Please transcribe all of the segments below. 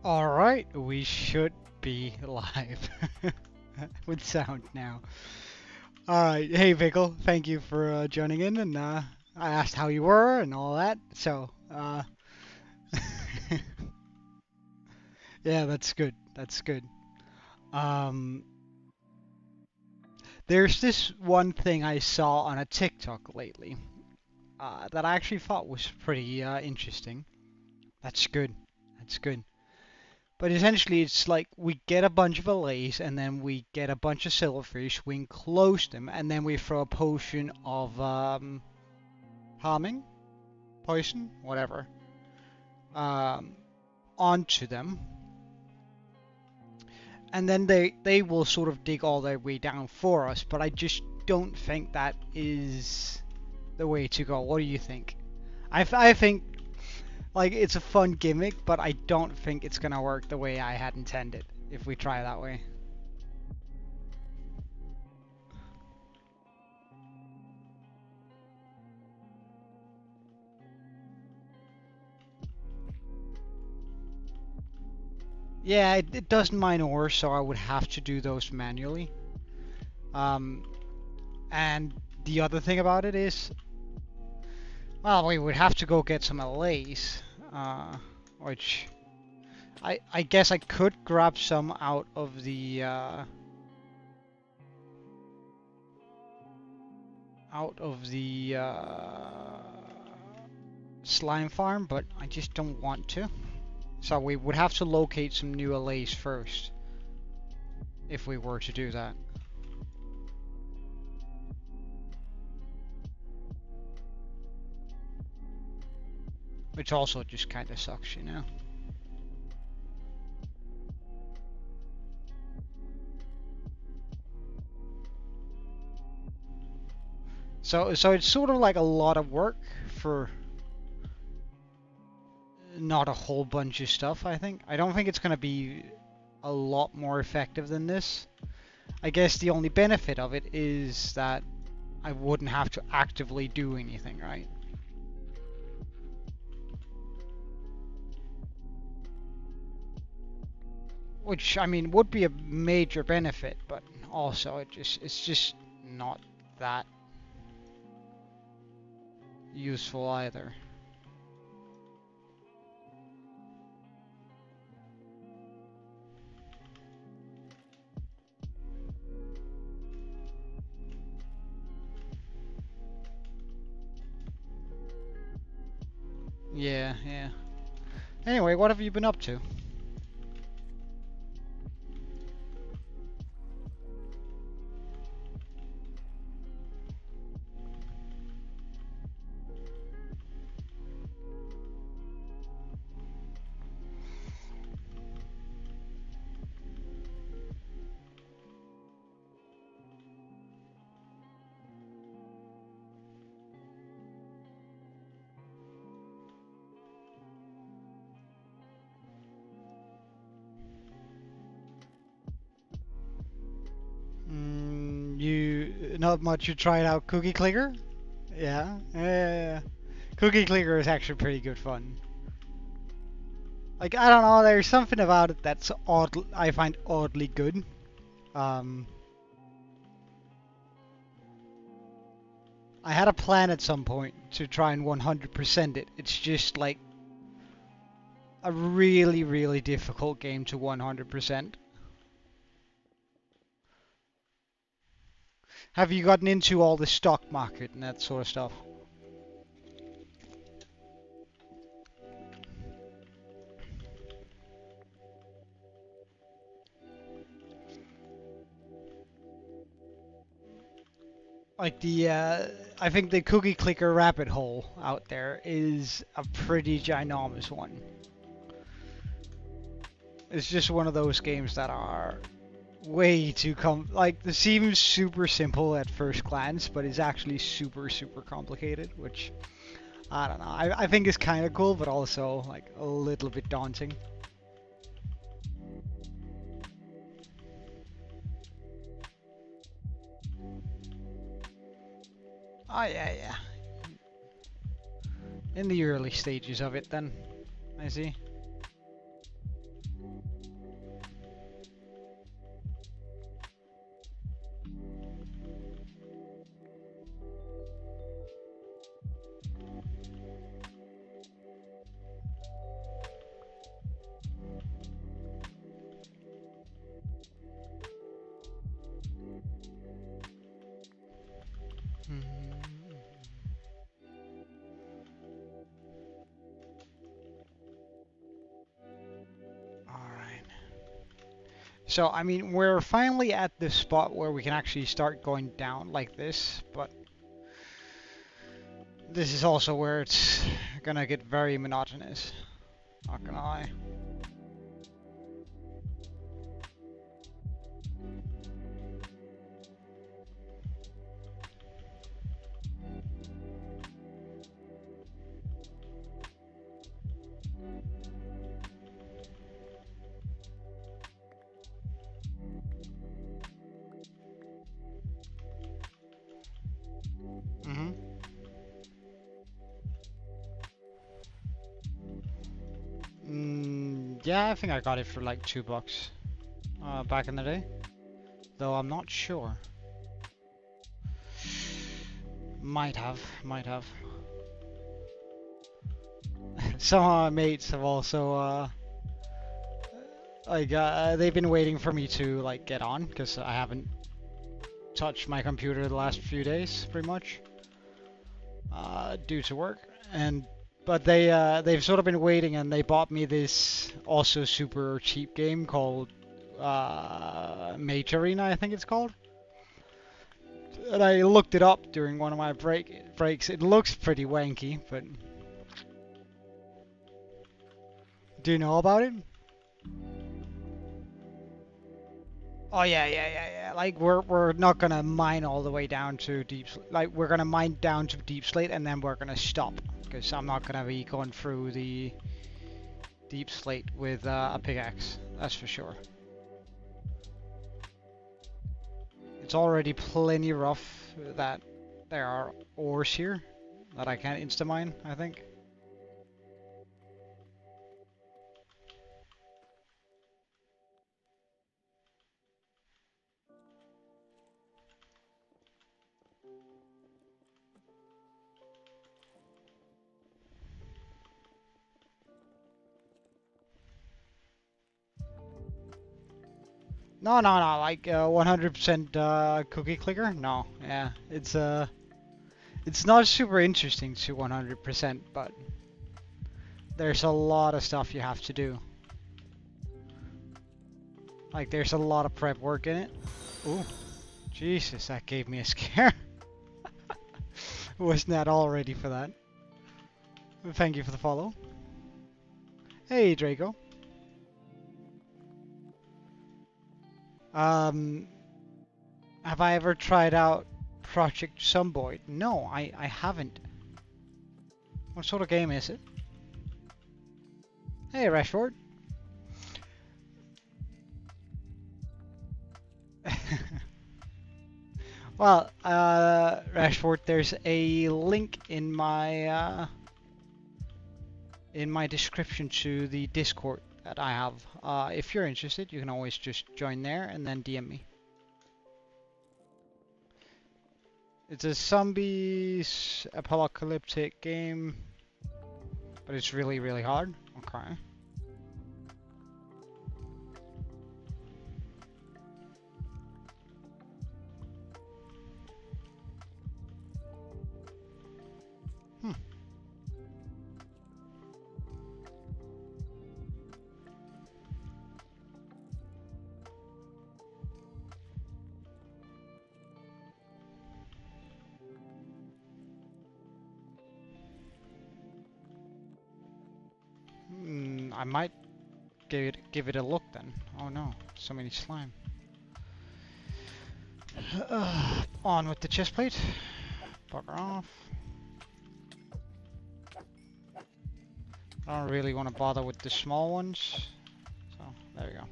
Alright, we should be live with sound now. Alright, hey Pickle, thank you for joining in, and I asked how you were and all that, so yeah, that's good, that's good. Um, there's this one thing I saw on a TikTok lately that I actually thought was pretty interesting. That's good, that's good. But essentially, it's like we get a bunch of allays, and then we get a bunch of silverfish, we enclose them, and then we throw a potion of harming, poison, whatever, um, onto them. And then they will sort of dig all their way down for us, but I just don't think that is the way to go. What do you think? I think, like, it's a fun gimmick, but I don't think it's gonna work the way I had intended if we try that way. Yeah, it doesn't mine ore, so I would have to do those manually. Um, and the other thing about it is, well, we would have to go get some LAs, which I guess I could grab some out of the slime farm, but I just don't want to. So we would have to locate some new LAs first if we were to do that. Which also just kind of sucks, you know? So it's sort of like a lot of work for not a whole bunch of stuff, I think. I don't think it's going to be a lot more effective than this. I guess the only benefit of it is that I wouldn't have to actively do anything, right? Which, I mean, would be a major benefit, but also it's just not that useful either. Yeah, yeah. Anyway, what have you been up to? Not much. You tried out Cookie Clicker? Yeah, yeah. Cookie Clicker is actually pretty good fun. Like, I don't know, there's something about it that's odd. I find oddly good. Um, I had a plan at some point to try and 100% it. It's just like a really, really difficult game to 100%. Have you gotten into all the stock market and that sort of stuff? Like I think the Cookie Clicker rabbit hole out there is a pretty ginormous one. It's just one of those games that are way too like, this seems super simple at first glance, but it's actually super, super complicated, which, I don't know. I think is kind of cool, but also, like, a little bit daunting. Oh, yeah, yeah. In the early stages of it, then. I see. Mm. Alright. So, I mean, we're finally at the spot where we can actually start going down like this, but this is also where it's gonna get very monotonous. Not gonna lie. Mm-hmm. Yeah, I think I got it for like $2 back in the day. Though I'm not sure. Might have, might have. Some of my mates have also they've been waiting for me to like get on because I haven't touched my computer the last few days, pretty much, due to work. But they've sort of been waiting, and they bought me this also super cheap game called Mage Arena, I think it's called. And I looked it up during one of my breaks. It looks pretty wanky, but do you know about it? Oh yeah. Like we're not gonna mine all the way down to like we're gonna mine down to deep slate and then we're gonna stop because I'm not gonna be going through the deep slate with a pickaxe. That's for sure. It's already plenty rough that there are ores here that I can't insta mine, I think. No, like 100% cookie clicker? No, yeah, it's not super interesting to 100%, but there's a lot of stuff you have to do. Like there's a lot of prep work in it. Ooh, Jesus, that gave me a scare. Was not all ready for that. Thank you for the follow. Hey, Draco. Um, have I ever tried out Project Zomboid? No, I haven't. What sort of game is it? Hey, Rashford. Well, Rashford, there's a link in my description to the Discord that I have. If you're interested, you can always just join there and then DM me. It's a zombies apocalyptic game, but it's really, really hard. Okay. Hmm. I might give it a look then. Oh no, so many slime. On with the chest plate. Bugger off. I don't really want to bother with the small ones. So, there we go.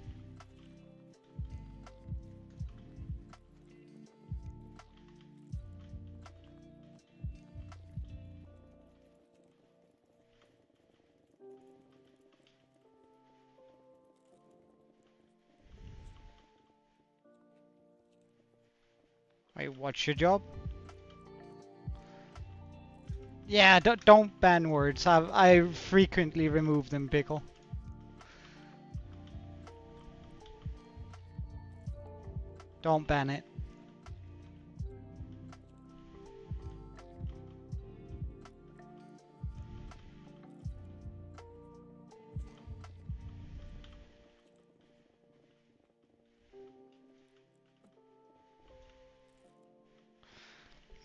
Wait, what's your job? Yeah, don't ban words. I frequently remove them, Pickle. Don't ban it.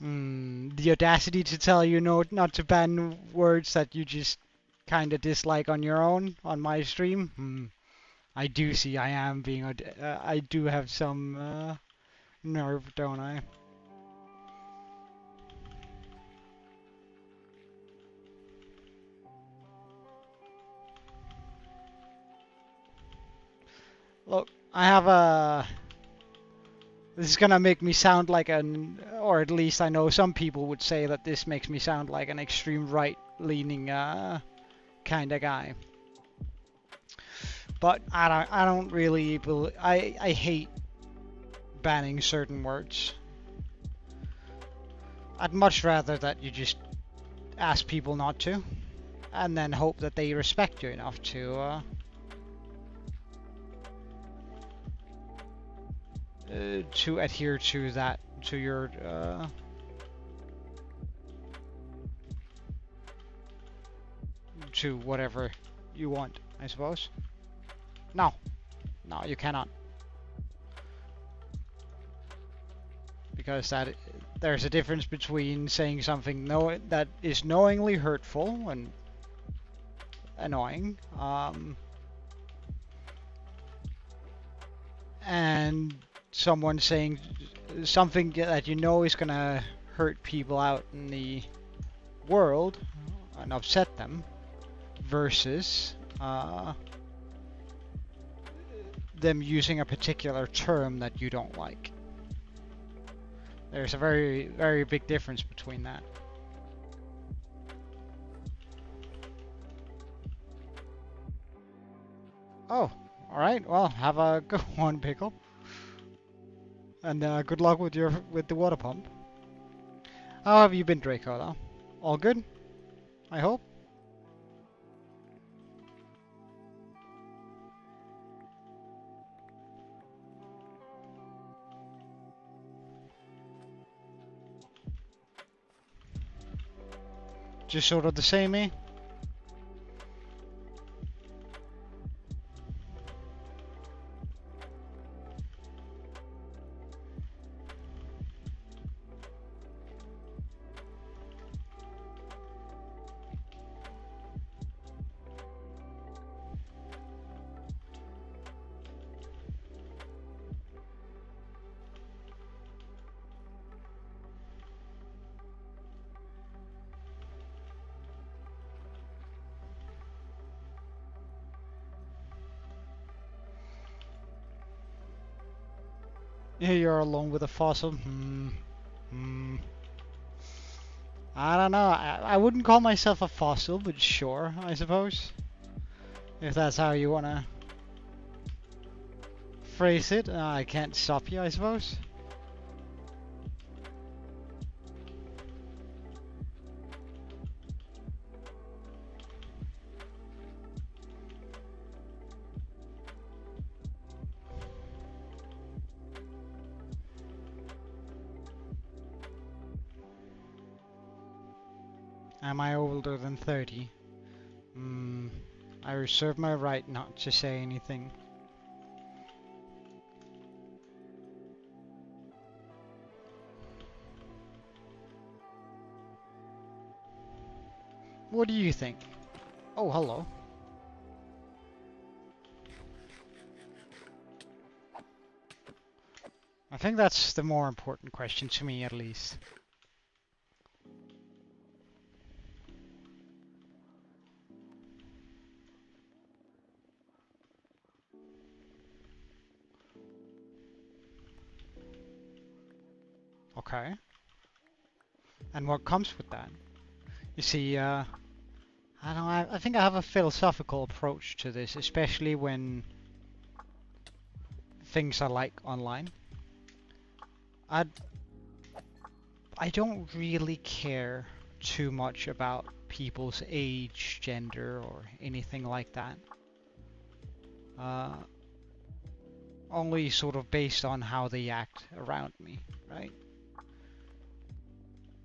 The audacity to tell you no, not to ban words that you just kind of dislike on your own on my stream. I do see I am being, I do have some nerve, don't I? Look, I have a. This is gonna make me sound like or at least I know some people would say that this makes me sound like an extreme right-leaning kind of guy. But I don't really believe. I hate banning certain words. I'd much rather that you just ask people not to, and then hope that they respect you enough to adhere to that, to your to whatever you want, I suppose. No, no, you cannot, because there's a difference between saying something that is knowingly hurtful and annoying, and someone saying something that you know is gonna hurt people out in the world and upset them, versus them using a particular term that you don't like. There's a very, very big difference between that. Oh, alright, well, have a good one, Pickle. And good luck with the water pump. How have you been, Draco, though? All good? I hope? Just sort of the same, eh? You're alone with a fossil? I don't know. I wouldn't call myself a fossil, but sure, I suppose. If that's how you want to phrase it, I can't stop you, I suppose. Am I older than 30? I reserve my right not to say anything. What do you think? Oh, hello. I think that's the more important question to me, at least. Okay. And what comes with that? You see, I don't know, I think I have a philosophical approach to this, especially when things are like online. I don't really care too much about people's age, gender, or anything like that. Only sort of based on how they act around me, right?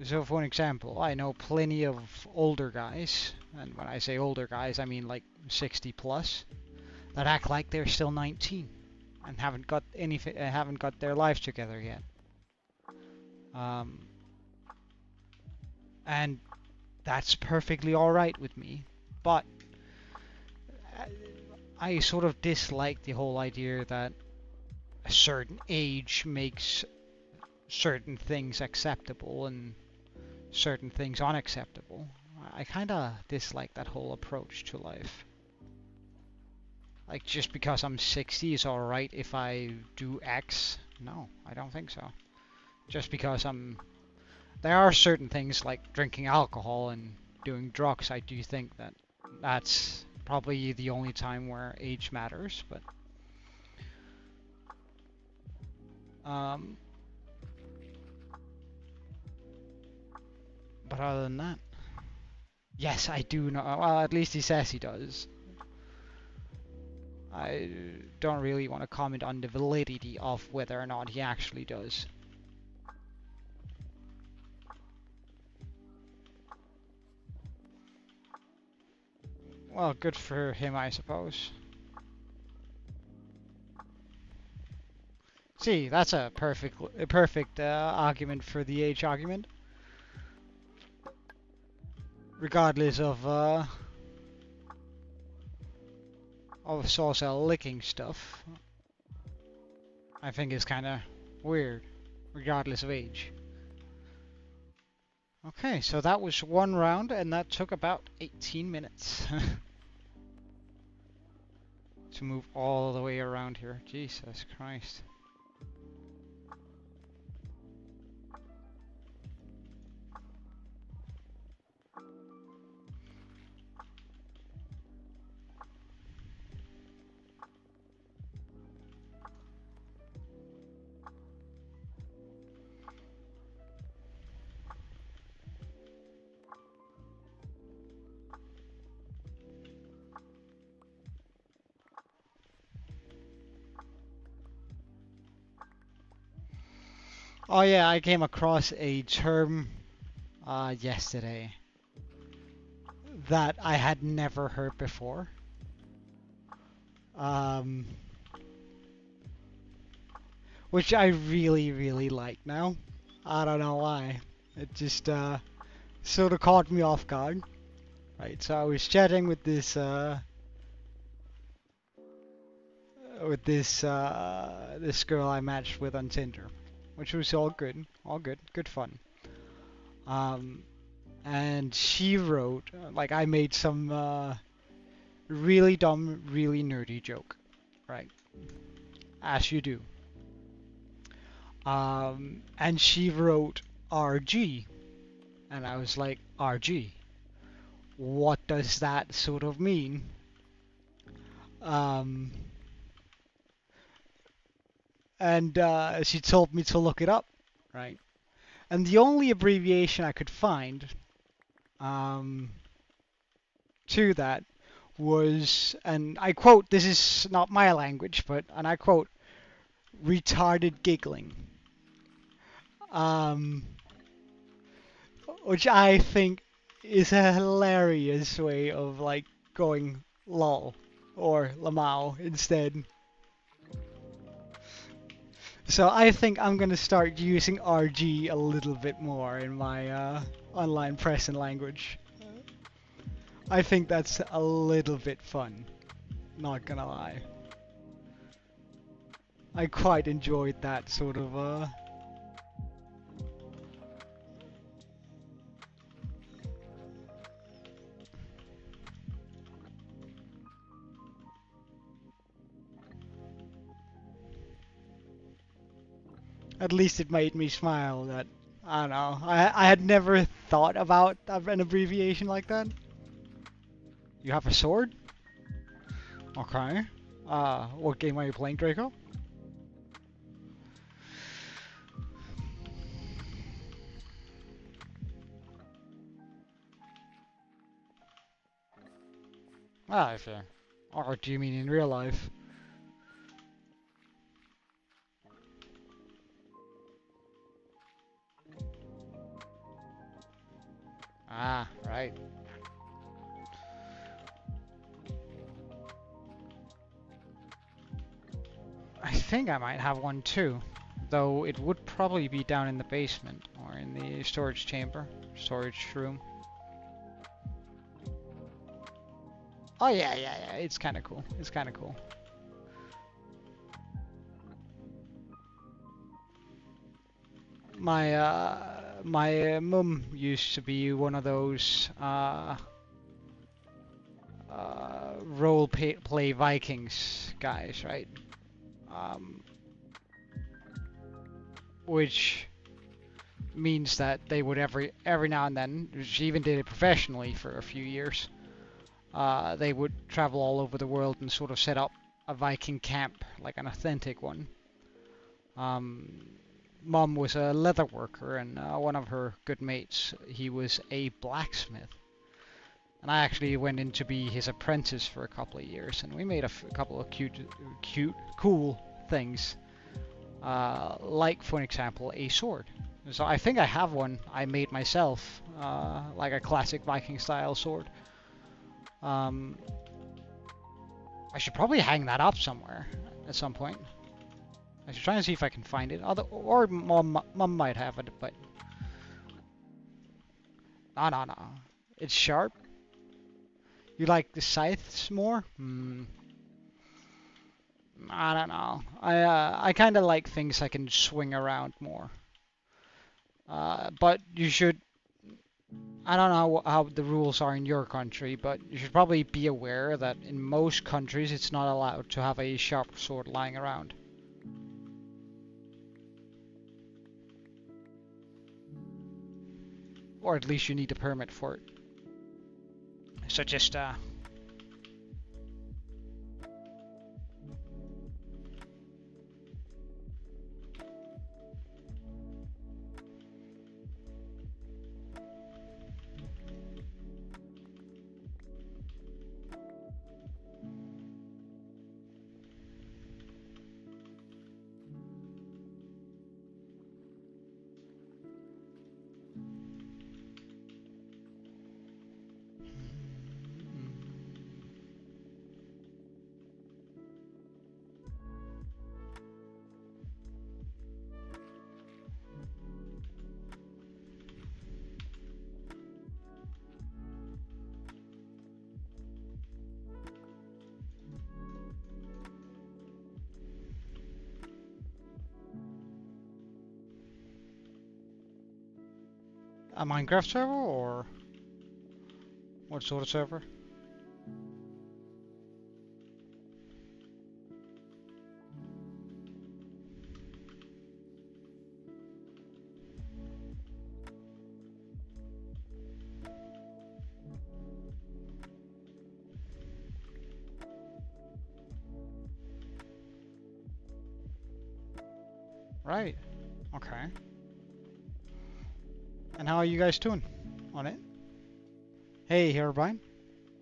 So for an example, I know plenty of older guys, and when I say older guys, I mean like 60 plus, that act like they're still 19 and haven't got their lives together yet. And that's perfectly alright with me. But I sort of dislike the whole idea that a certain age makes certain things acceptable and certain things unacceptable. I kind of dislike that whole approach to life. Like, just because I'm 60 is alright if I do X? No, I don't think so. Just because there are certain things like drinking alcohol and doing drugs, I do think that that's probably the only time where age matters, but but other than that, yes, I do know. Well, at least he says he does. I don't really want to comment on the validity of whether or not he actually does. Well, good for him, I suppose. See, that's a perfect argument for the age argument. Regardless of social licking stuff, I think it's kind of weird, regardless of age. Okay, so that was one round, and that took about 18 minutes to move all the way around here. Jesus Christ. Oh yeah, I came across a term yesterday that I had never heard before. Which I really, really like now. I don't know why. It just sort of caught me off guard. Right, so I was chatting with this girl I matched with on Tinder, which was all good, good fun. And she wrote, like, I made some really dumb, really nerdy joke, right? As you do. And she wrote RG, and I was like, RG? What does that sort of mean? And she told me to look it up, right? And the only abbreviation I could find to that was, and I quote, this is not my language, but, and I quote, retarded giggling. Which I think is a hilarious way of, like, going lol or lamau instead. So I think I'm gonna start using RG a little bit more in my online present language. I think that's a little bit fun, not gonna lie. I quite enjoyed that sort of at least it made me smile that, I don't know, I had never thought about an abbreviation like that. You have a sword? Okay. What game are you playing, Draco? Ah, I see. Or do you mean in real life? Ah, right. I think I might have one too, though it would probably be down in the basement or in the my storage chamber, storage room. Oh yeah, it's kind of cool. It's kind of cool. My mum used to be one of those play Vikings guys, right? Which means that they would every now and then, she even did it professionally for a few years. They would travel all over the world and sort of set up a Viking camp, like an authentic one. Mom was a leather worker, and one of her good mates, he was a blacksmith. And I actually went in to be his apprentice for a couple of years, and we made a couple of cool things. Like, for example, a sword. So I think I have one I made myself, like a classic Viking style sword. I should probably hang that up somewhere at some point. I should try and see if I can find it. Or mom might have it, but no. It's sharp. You like the scythes more? I don't know. I kind of like things I can swing around more. But you should. I don't know how the rules are in your country, but you should probably be aware that in most countries it's not allowed to have a sharp sword lying around. Or at least you need a permit for it. So just a Minecraft server, or what sort of server? Right. Okay. And how are you guys doing on it? Hey, Herobrine.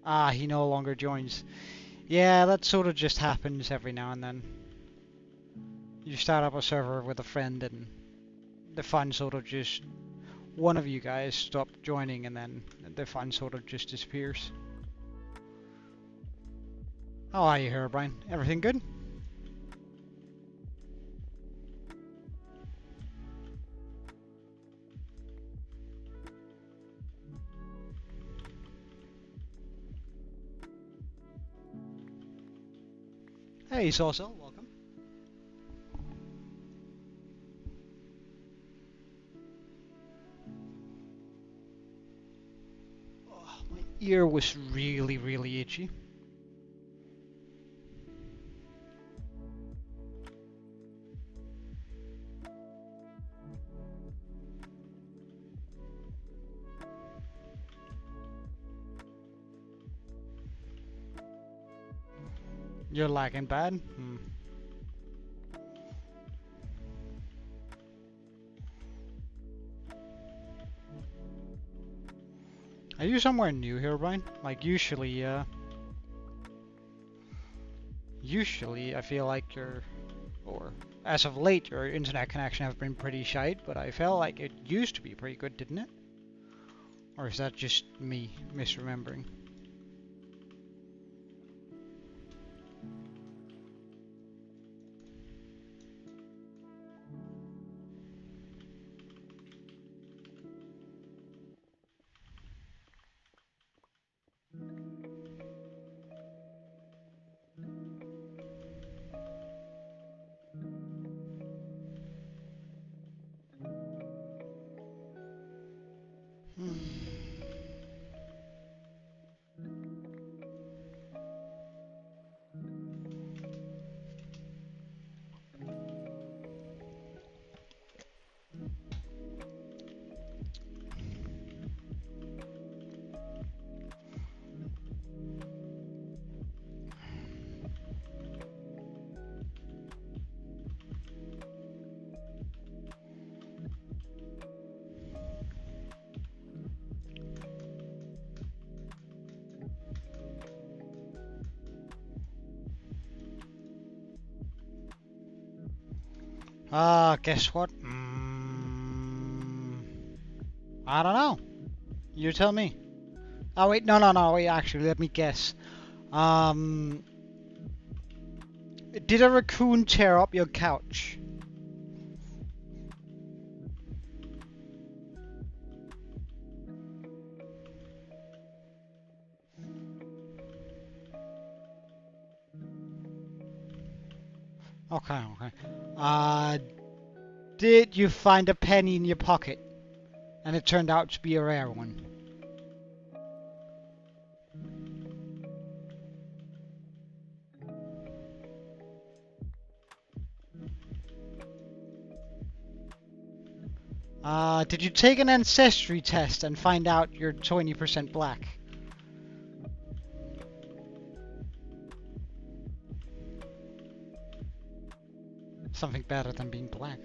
Ah, he no longer joins. Yeah, that sort of just happens every now and then. You start up a server with a friend and the fun sort of just... One of you guys stop joining and then the fun sort of just disappears. How are you, Herobrine? Everything good? Hey, Saucel, welcome. Oh, my ear was really itchy. You're lagging bad? Are you somewhere new here, Brian? Like usually I feel like or as of late, your internet connection have been pretty shite, but I felt like it used to be pretty good, didn't it? Or is that just me misremembering? Guess what? I don't know. You tell me. Oh wait, no, wait, actually, let me guess. Did a raccoon tear up your couch? Okay. Did you find a penny in your pocket? And it turned out to be a rare one. Did you take an ancestry test and find out you're 20% black? Something better than being black.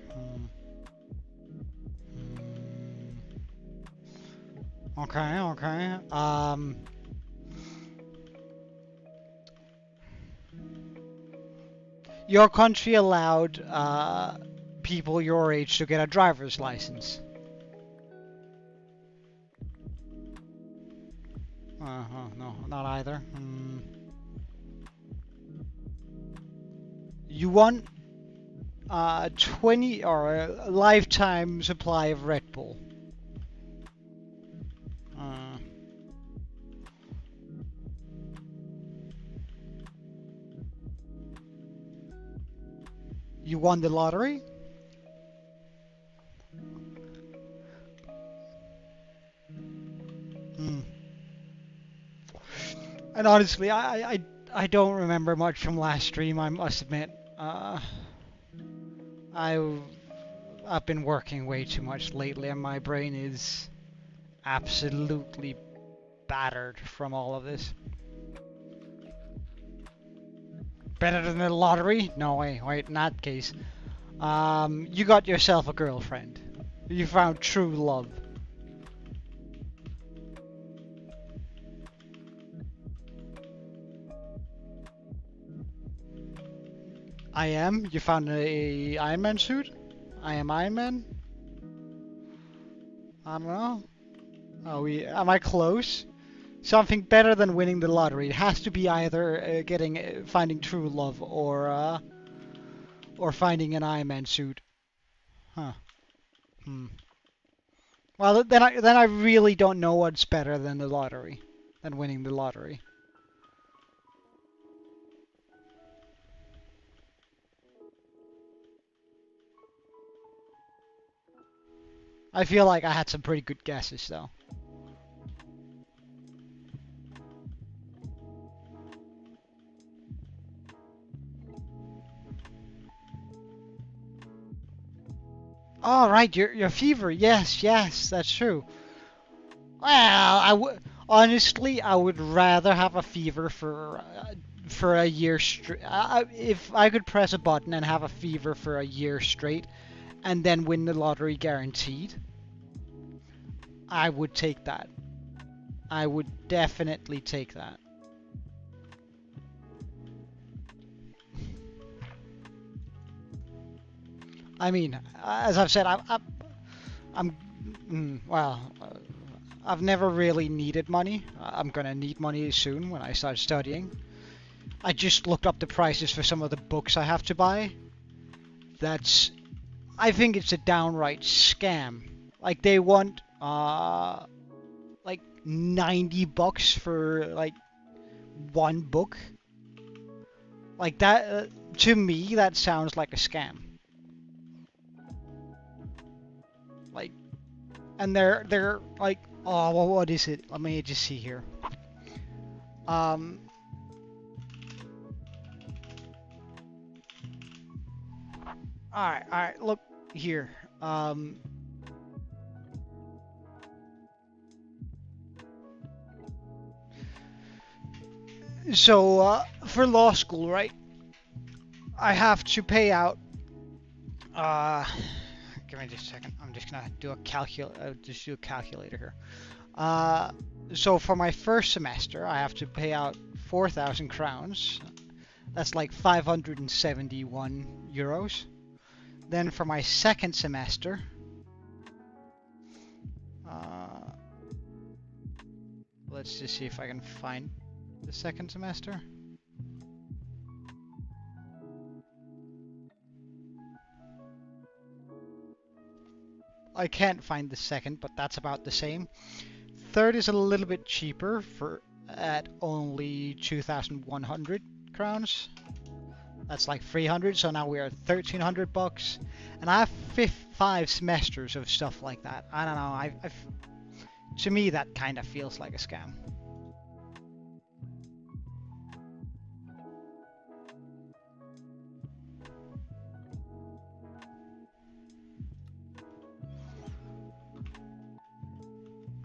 Okay. Your country allowed people your age to get a driver's license. No, not either. You want 20 or a lifetime supply of Red Bull. You won the lottery? And honestly, I don't remember much from last stream, I must admit. I've been working way too much lately, and my brain is absolutely battered from all of this. Better than the lottery? No way. Wait, in that case, you got yourself a girlfriend. You found true love. I am? You found a Iron Man suit? I am Iron Man? I don't know. Am I close? Something better than winning the lottery. It has to be either finding true love or finding an Iron Man suit. Huh. Well, then I really don't know what's better than the lottery, than winning the lottery. I feel like I had some pretty good guesses though. Oh, right, your fever. Yes, that's true. Well, honestly, I would rather have a fever for a year straight. If I could press a button and have a fever for a year straight, and then win the lottery guaranteed, I would take that. I would definitely take that. I mean, as I've said, I've never really needed money. I'm gonna need money soon when I start studying. I just looked up the prices for some of the books I have to buy. I think it's a downright scam. Like they want like $90 for like one book. Like that to me that sounds like a scam. Like, and they're like Oh, well, what is it? Let me just see here. Um, alright, look here. So, for law school, right, I have to pay out, give me just a second. I'm just gonna do a calculator here. So for my first semester, I have to pay out 4,000 crowns. That's like 571 euros. Then for my second semester, let's just see if I can find the second semester. I can't find the second, but that's about the same. Third is a little bit cheaper at only 2,100 crowns. That's like 300, so now we are 1,300 bucks. And I have 5 semesters of stuff like that. I don't know, to me that kind of feels like a scam.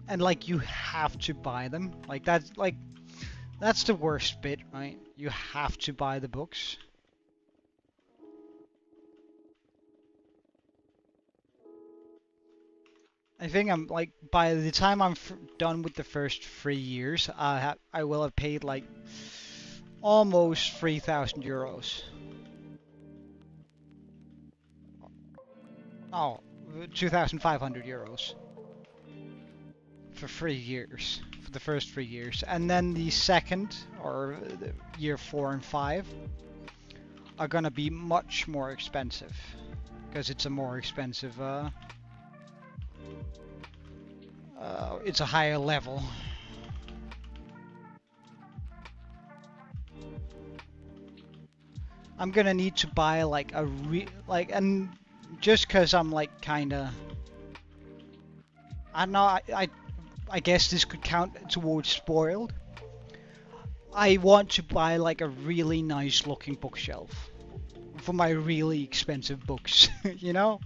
And like you have to buy them. That's the worst bit, right? You have to buy the books. I think I'm like by the time I'm done with the first 3 years, I will have paid like almost 3,000 euros. Oh, 2,500 euros for 3 years, for the first 3 years, and then the second or the year 4 and 5 are gonna be much more expensive because it's a more expensive. It's a higher level. I'm gonna need to buy like and just cause I'm like kinda, I don't know, I guess this could count towards spoiled. I want to buy like a really nice looking bookshelf for my really expensive books, you know?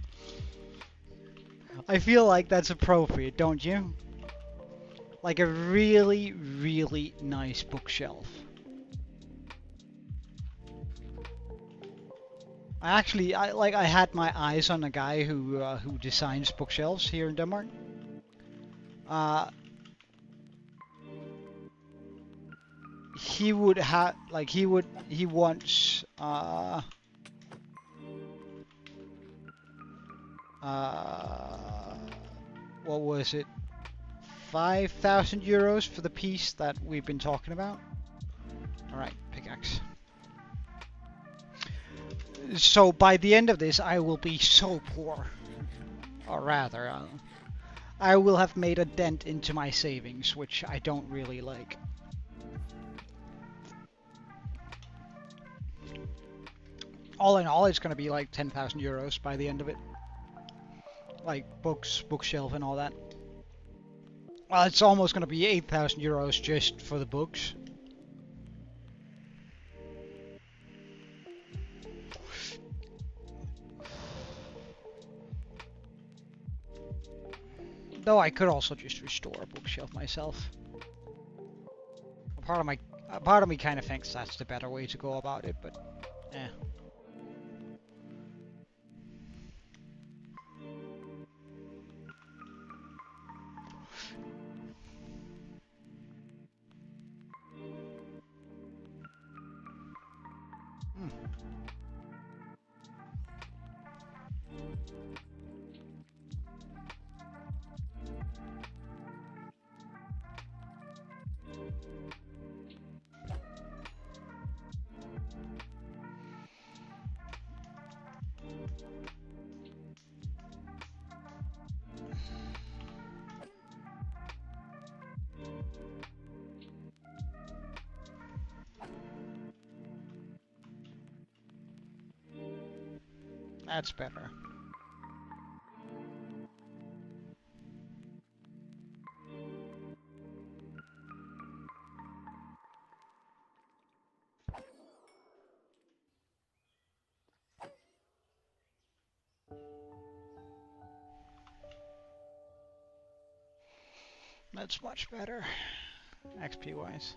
I feel like that's appropriate, don't you? Like a really, really nice bookshelf. I had my eyes on a guy who designs bookshelves here in Denmark. He would have like he wants what was it? 5,000 euros for the piece that we've been talking about. All right, pickaxe. So by the end of this, I will be so poor, or rather, I will have made a dent into my savings, which I don't really like. All in all, it's going to be like 10,000 euros by the end of it. Like books, bookshelf, and all that. Well, it's almost going to be 8,000 euros just for the books. Though I could also just restore a bookshelf myself. A part of me kind of thinks that's the better way to go about it, but eh. That's better. That's much better, XP wise.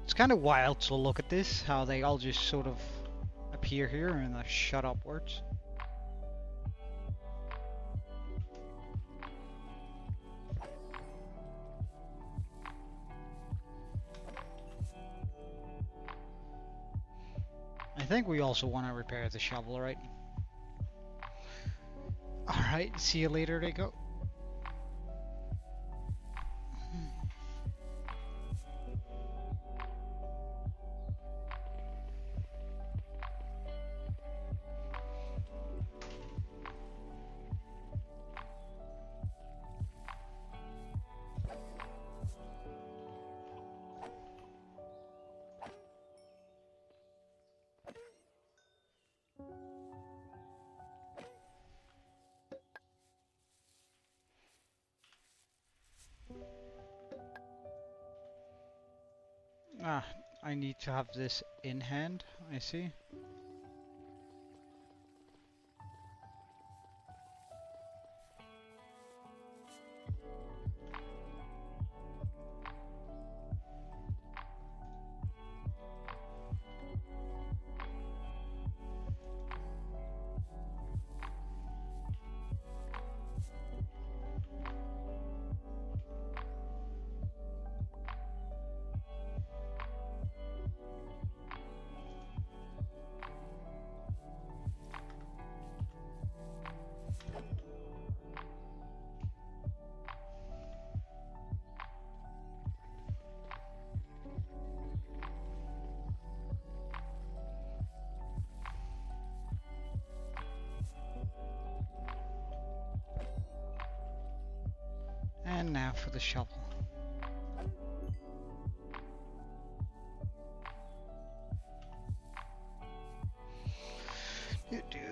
It's kind of wild to look at this, how they all just sort of appear here and shut upwards. I think we also want to repair the shovel, right? Alright, see you later, they go. Ah, I need to have this in hand, I see. And now for the shovel. You do.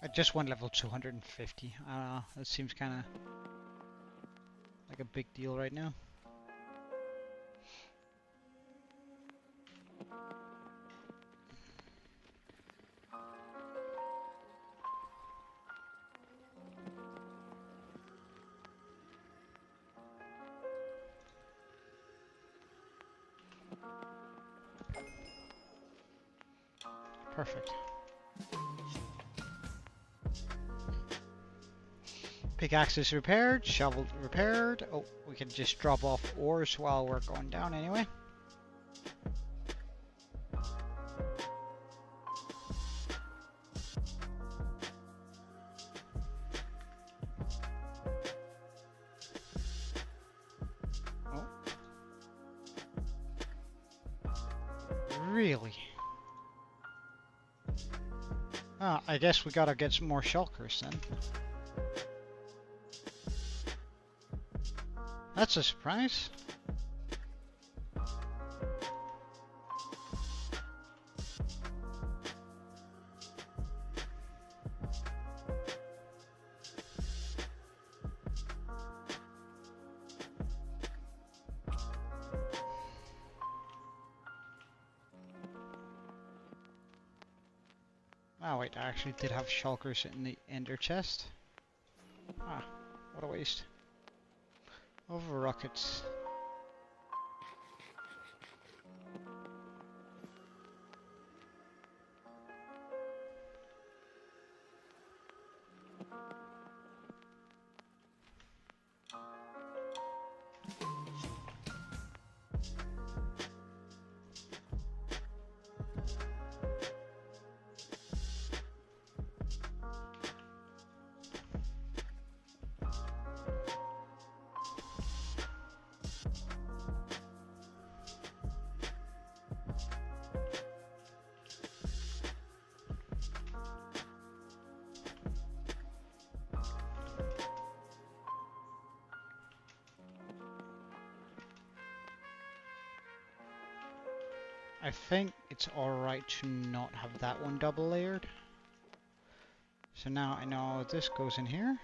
I just went level 250. I don't know, that seems kind of like a big deal right now. Perfect. Pickaxe is repaired, shovel repaired. Oh, we can just drop off ores while we're going down anyway. Oh. Really? Ah, I guess we gotta get some more shulkers then. That's a surprise. Oh wait, I actually did have shulkers in the ender chest. Ah, what a waste. Over rockets. I think it's alright to not have that one double layered. So now I know this goes in here.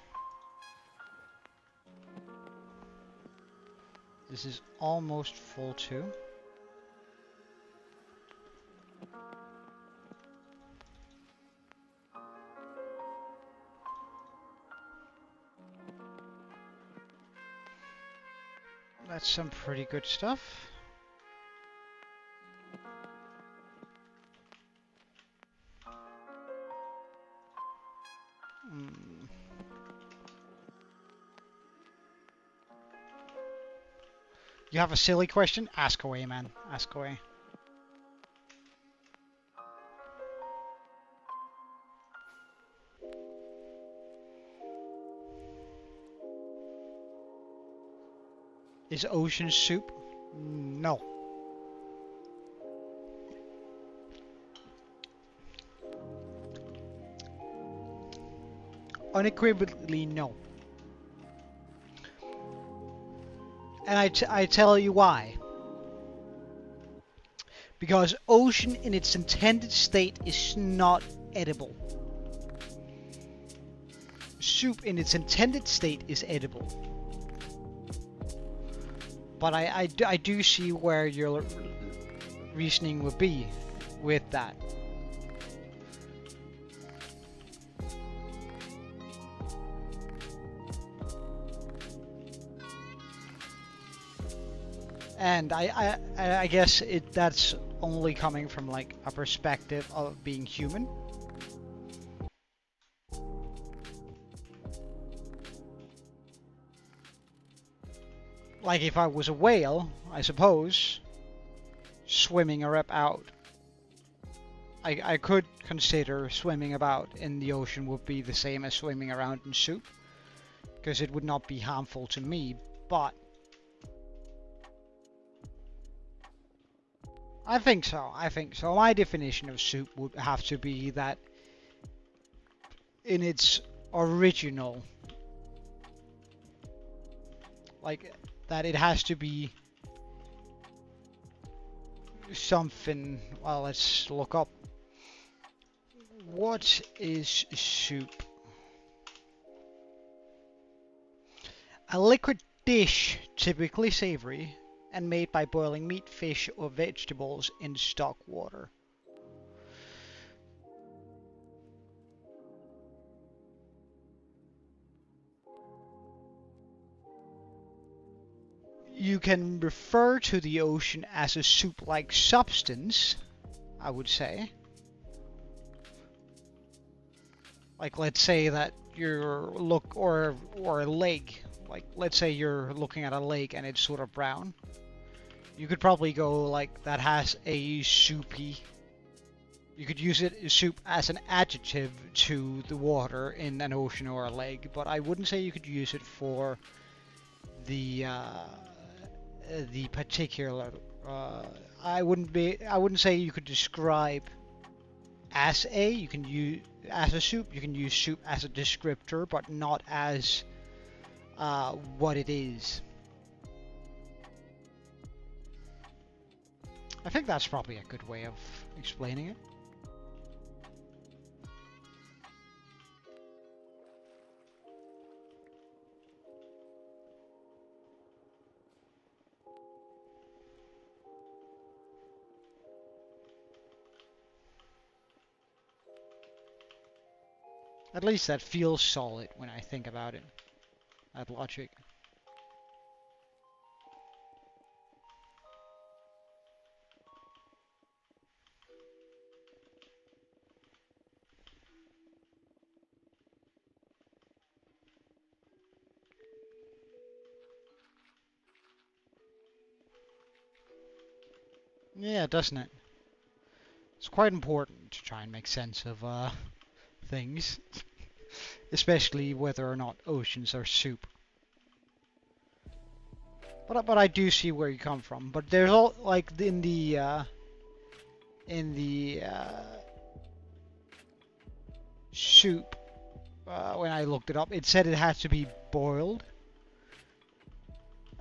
This is almost full too. That's some pretty good stuff. You have a silly question? Ask away, man. Ask away. Is ocean soup? No. Unequivocally no. And I tell you why. Because ocean in its intended state is not edible. Soup in its intended state is edible. But I do see where your reasoning would be with that. And I guess that's only coming from like a perspective of being human. Like if I was a whale, I suppose, swimming a rep out, I could consider swimming about in the ocean would be the same as swimming around in soup, because it would not be harmful to me, but I think so. My definition of soup would have to be that in its original, like that it has to be something. Well, let's look up. What is soup? A liquid dish, typically savory, and made by boiling meat, fish, or vegetables in stock water. You can refer to the ocean as a soup-like substance, I would say. Like, let's say that you're or a lake. Like, let's say you're looking at a lake and it's sort of brown. You could probably go like that has a soupy. You could use it soup as an adjective to the water in an ocean or a lake, but I wouldn't say you could use it for the particular. I wouldn't say you could describe as a. You can use as a soup. You can use soup as a descriptor, but not as what it is. I think that's probably a good way of explaining it. At least that feels solid when I think about it. That logic. Yeah, doesn't it? It's quite important to try and make sense of things, especially whether or not oceans are soup. But I do see where you come from. But there's all like in the soup. When I looked it up, it said it had to be boiled.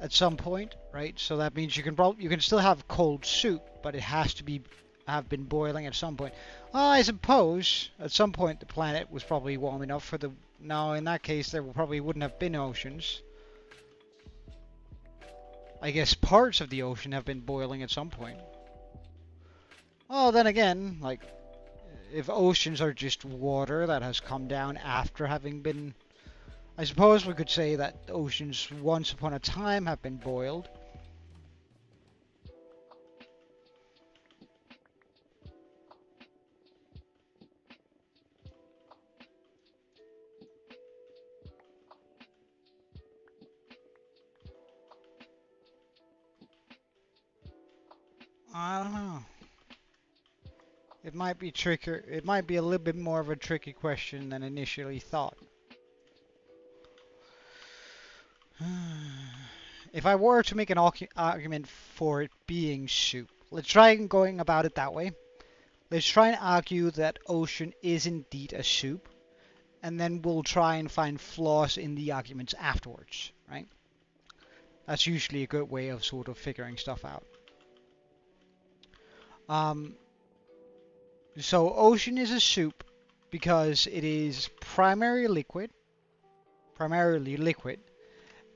at some point, right? So that means you can still have cold soup, but it has to have been boiling at some point. Well, I suppose at some point the planet was probably warm enough for the. No, in that case there probably wouldn't have been oceans. I guess parts of the ocean have been boiling at some point. Well, then again, like if oceans are just water that has come down after having been. I suppose we could say that oceans once upon a time have been boiled. I don't know. It might be trickier. It might be a little bit more of a tricky question than initially thought. If I were to make an argument for it being soup, let's try going about it that way. Let's try and argue that ocean is indeed a soup, and then we'll try and find flaws in the arguments afterwards, right? That's usually a good way of sort of figuring stuff out. So ocean is a soup because it is primarily liquid,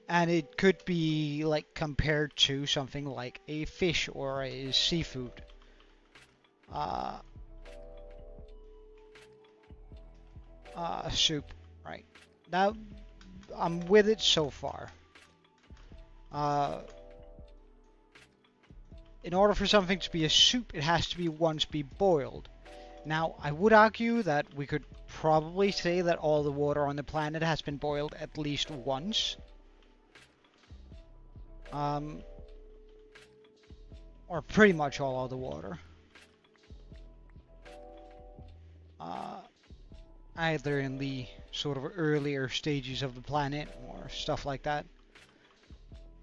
and it could be like compared to something like a fish or a seafood. Soup, right? Now, I'm with it so far. In order for something to be a soup, it has to be once be boiled. Now, I would argue that we could probably say that all the water on the planet has been boiled at least once. Or pretty much all of the water. Either in the sort of earlier stages of the planet or stuff like that.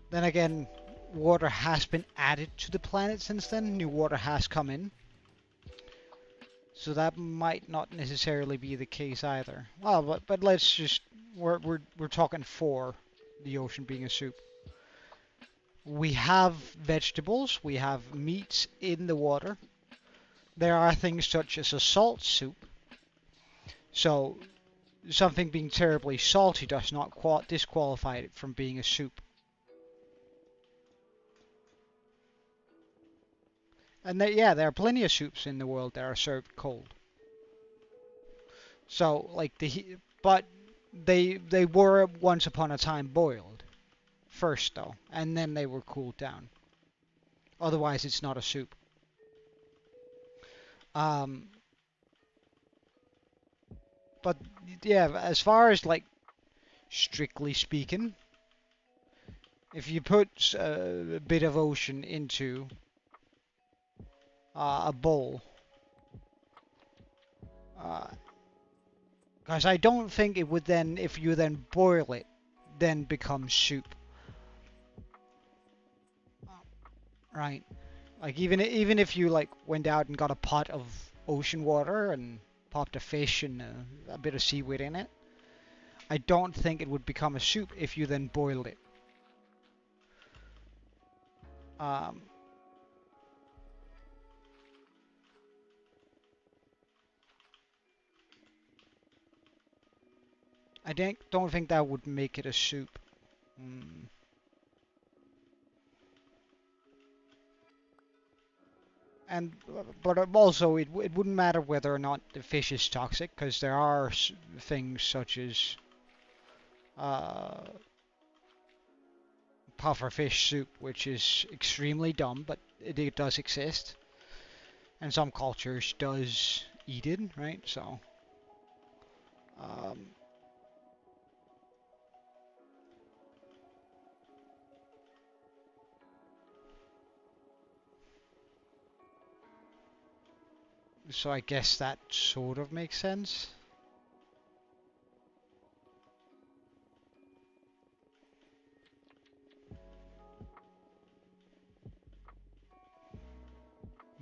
Then again, water has been added to the planet since then. New water has come in. So that might not necessarily be the case either. Well, but let's just we're talking for the ocean being a soup. We have vegetables, we have meats in the water. There are things such as a salt soup. So something being terribly salty does not disqualify it from being a soup. And yeah, there are plenty of soups in the world that are served cold. So like but they were once upon a time boiled first though, and then they were cooled down. Otherwise, it's not a soup. But yeah, as far as like strictly speaking, if you put a bit of ocean into a bowl, because I don't think it would then, if you then boil it, then become soup. Right? Like even if you like went out and got a pot of ocean water and popped a fish and a bit of seaweed in it, I don't think it would become a soup if you then boiled it. I don't think that would make it a soup. But also it wouldn't matter whether or not the fish is toxic, because there are things such as pufferfish soup, which is extremely dumb, but it does exist, and some cultures does eat it, right? So so I guess that sort of makes sense.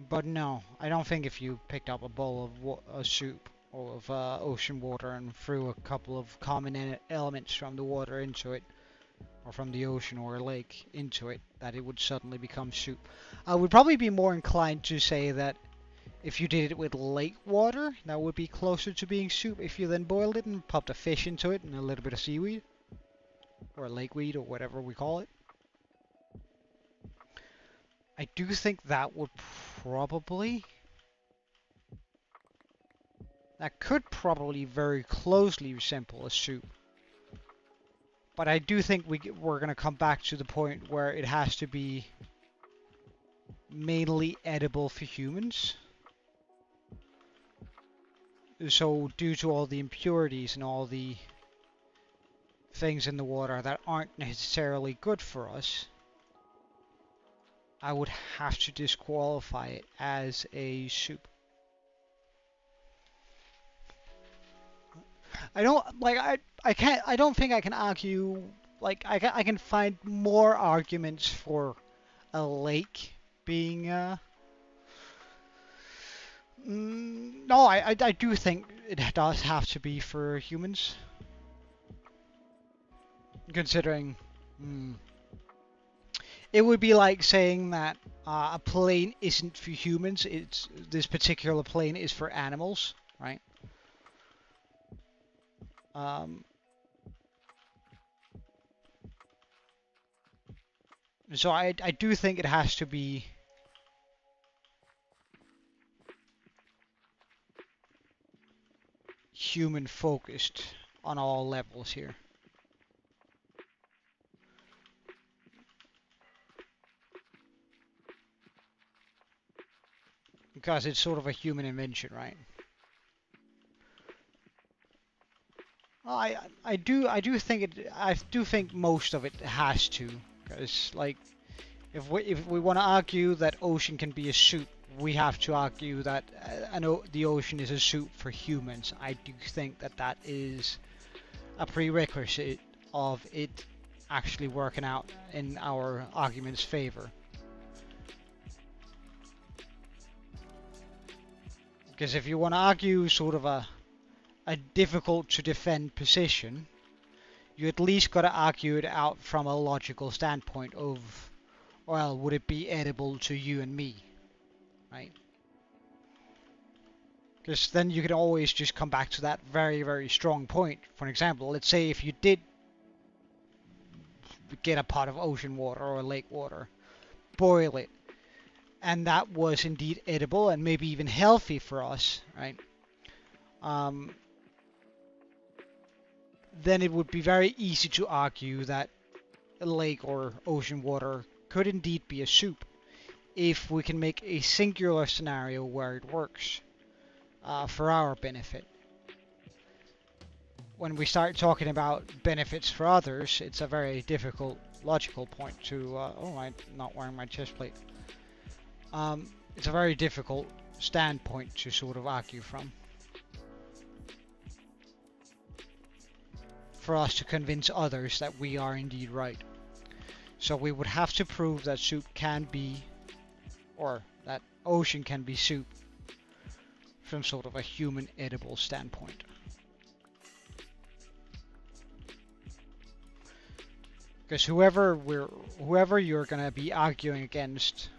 But no, I don't think if you picked up a bowl of a soup or of ocean water and threw a couple of common elements from the water into it, or from the ocean or a lake into it, that it would suddenly become soup. I would probably be more inclined to say that if you did it with lake water, that would be closer to being soup. If you then boiled it and popped a fish into it and a little bit of seaweed, or lakeweed, or whatever we call it, I do think that would probably... That could probably very closely resemble a soup. But I do think we're going to come back to the point where it has to be mainly edible for humans. So due to all the impurities and all the things in the water that aren't necessarily good for us, I would have to disqualify it as a soup. I don't like I don't think I can argue like I can find more arguments for a lake being no, I do think it does have to be for humans, considering it would be like saying that a plane isn't for humans, this particular plane is for animals, right? So I do think it has to be human focused on all levels here. Because it's sort of a human invention, right? I do think most of it has to, because like if we want to argue that ocean can be a soup, we have to argue that the ocean is a soup for humans. I do think that is a prerequisite of it actually working out in our argument's favor. Because if you want to argue sort of a difficult to defend position, you at least got to argue it out from a logical standpoint of, well, would it be edible to you and me, right? Because then you can always just come back to that very, very strong point. For example, let's say if you did get a pot of ocean water or lake water, boil it, and that was indeed edible and maybe even healthy for us, right? Then it would be very easy to argue that a lake or ocean water could indeed be a soup if we can make a singular scenario where it works for our benefit. When we start talking about benefits for others, it's a very difficult logical point to... oh, I'm not wearing my chest plate. It's a very difficult standpoint to sort of argue from. For us to convince others that we are indeed right. So we would have to prove that soup can be, or that ocean can be soup from sort of a human edible standpoint. Because whoever you're gonna be arguing against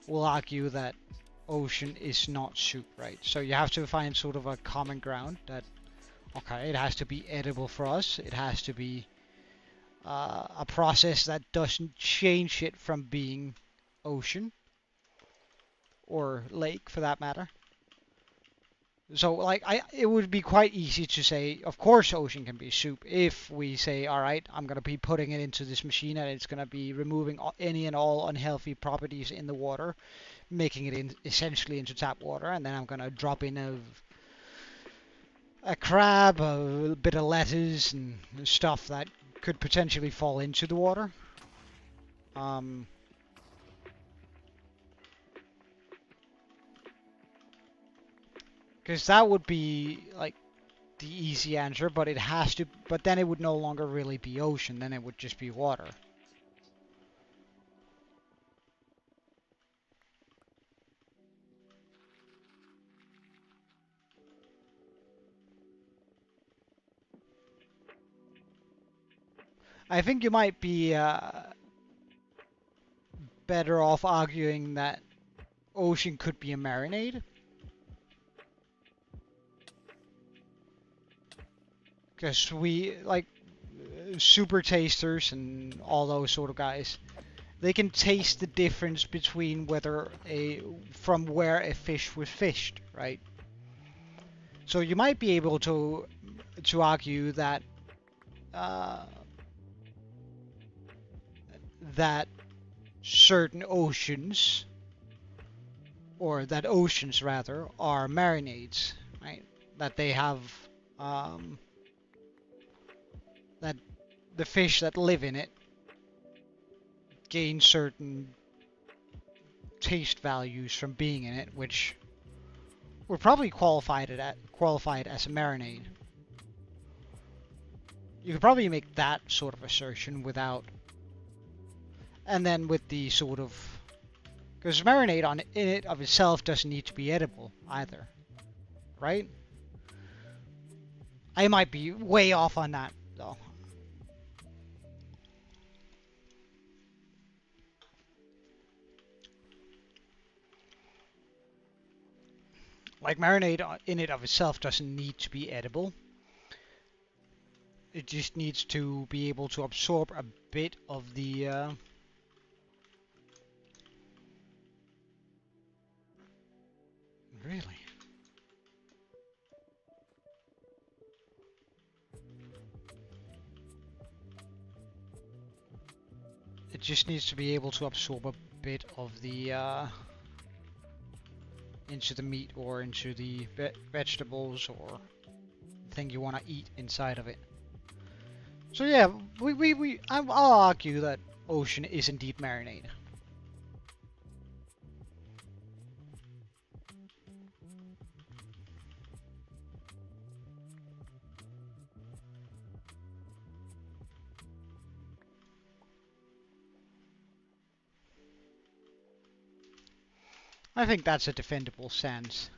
will argue that ocean is not soup, right? So you have to find sort of a common ground that, okay, it has to be edible for us. It has to be a process that doesn't change it from being ocean or lake, for that matter. So, like, it would be quite easy to say, of course, ocean can be soup if we say, all right, I'm gonna be putting it into this machine and it's gonna be removing any and all unhealthy properties in the water, making it essentially into tap water, and then I'm gonna drop in a crab, a bit of lettuce, and stuff that could potentially fall into the water. Because that would be like the easy answer, but it has to. But then it would no longer really be ocean. Then it would just be water. I think you might be better off arguing that ocean could be a marinade. Because we, like, super tasters and all those sort of guys, they can taste the difference between from where a fish was fished, right? So you might be able to argue that that certain oceans, or that oceans rather, are marinades, right? That they have that the fish that live in it gain certain taste values from being in it, which would probably qualify it as a marinade. You could probably make that sort of assertion without, and then with the sort of, because marinade in it of itself doesn't need to be edible either, right? I might be way off on that though. Like, marinade in it of itself doesn't need to be edible. It just needs to be able to absorb a bit of the really? It just needs to be able to absorb a bit of the into the meat or into the vegetables or thing you want to eat inside of it. So yeah, I'll argue that ocean is indeed marinade. I think that's a defendable stance.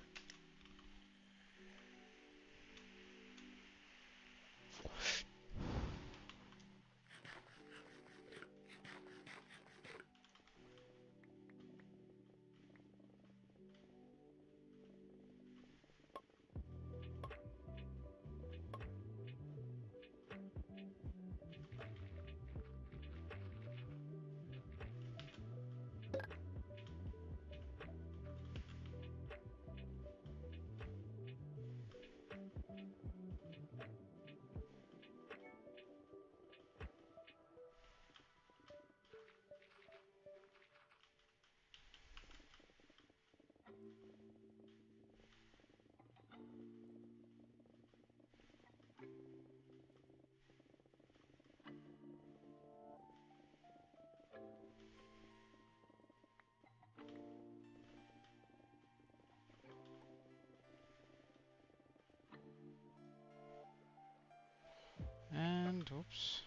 And oops.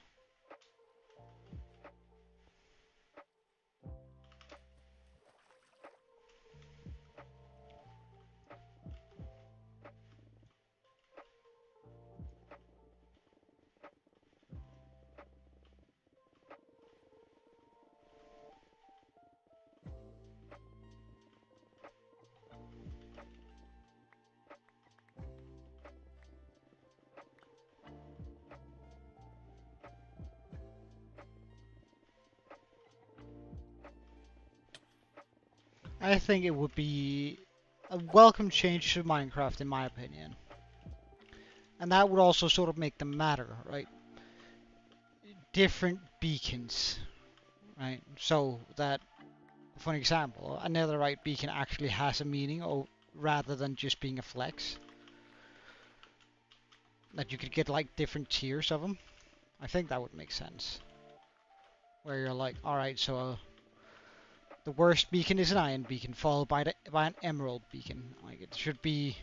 I think it would be a welcome change to Minecraft, in my opinion. And that would also sort of make them matter, right? Different beacons, right? So that, for an example, a netherite beacon actually has a meaning, rather than just being a flex. That you could get like different tiers of them. I think that would make sense. Where you're like, alright, so the worst beacon is an iron beacon, followed by an emerald beacon. Like, it should be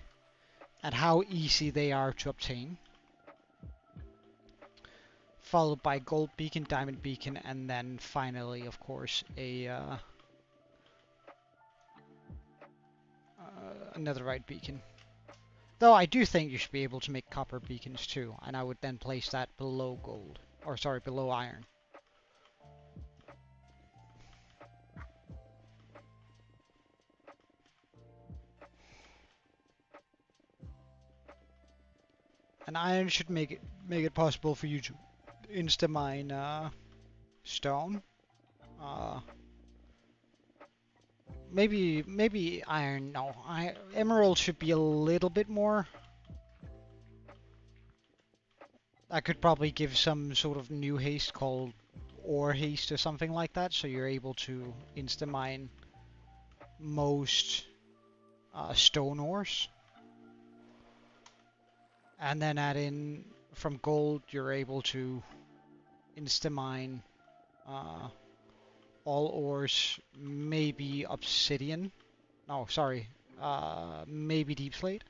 at how easy they are to obtain. Followed by gold beacon, diamond beacon, and then finally, of course, a netherite beacon. Though I do think you should be able to make copper beacons too, and I would then place that below gold. or sorry, below iron. And iron should make it possible for you to insta mine stone. Maybe iron. No, emerald should be a little bit more. I could probably give some sort of new haste called ore haste or something like that, so you're able to insta mine most stone ores. And then add in from gold, you're able to insta mine all ores, maybe obsidian. No, sorry, maybe deep slate.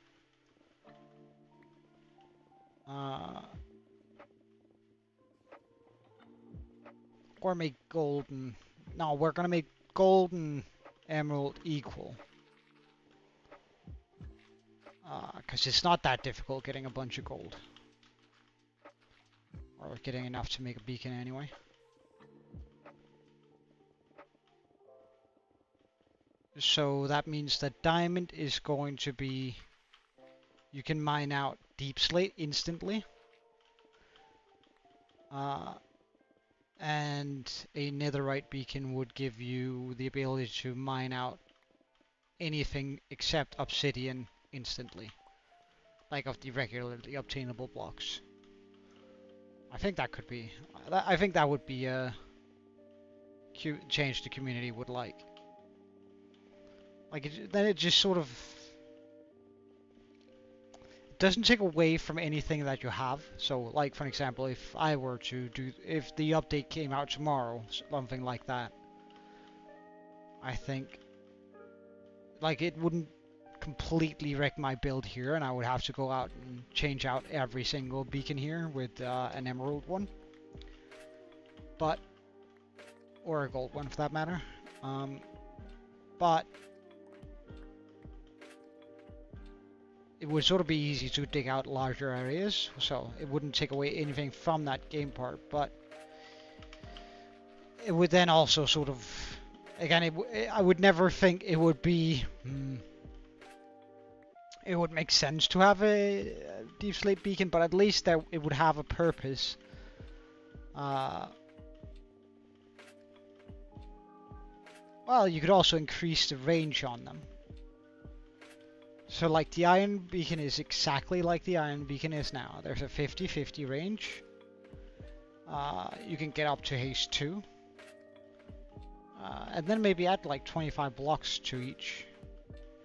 Or make golden. No, we're gonna make gold and emerald equal. Because it's not that difficult getting a bunch of gold. Or getting enough to make a beacon anyway. So that means that diamond is going to be... You can mine out deep slate instantly. And a netherite beacon would give you the ability to mine out anything except obsidian instantly. Like of the regularly obtainable blocks. I think that could be... I think that would be a change the community would like. Then it just sort of... doesn't take away from anything that you have. So, like, for example, if I were to do... If the update came out tomorrow, something like that, I think... Like, it wouldn't completely wreck my build here, and I would have to go out and change out every single beacon here with an emerald one. But... Or a gold one, for that matter. But... It would sort of be easy to dig out larger areas, so it wouldn't take away anything from that game part, but it would then also sort of, again, I would never think it would be, it would make sense to have a deep slate beacon, but at least that it would have a purpose. Well, you could also increase the range on them. So like the iron beacon is exactly like the iron beacon is now. There's a 50-50 range. You can get up to haste 2. And then maybe add like 25 blocks to each.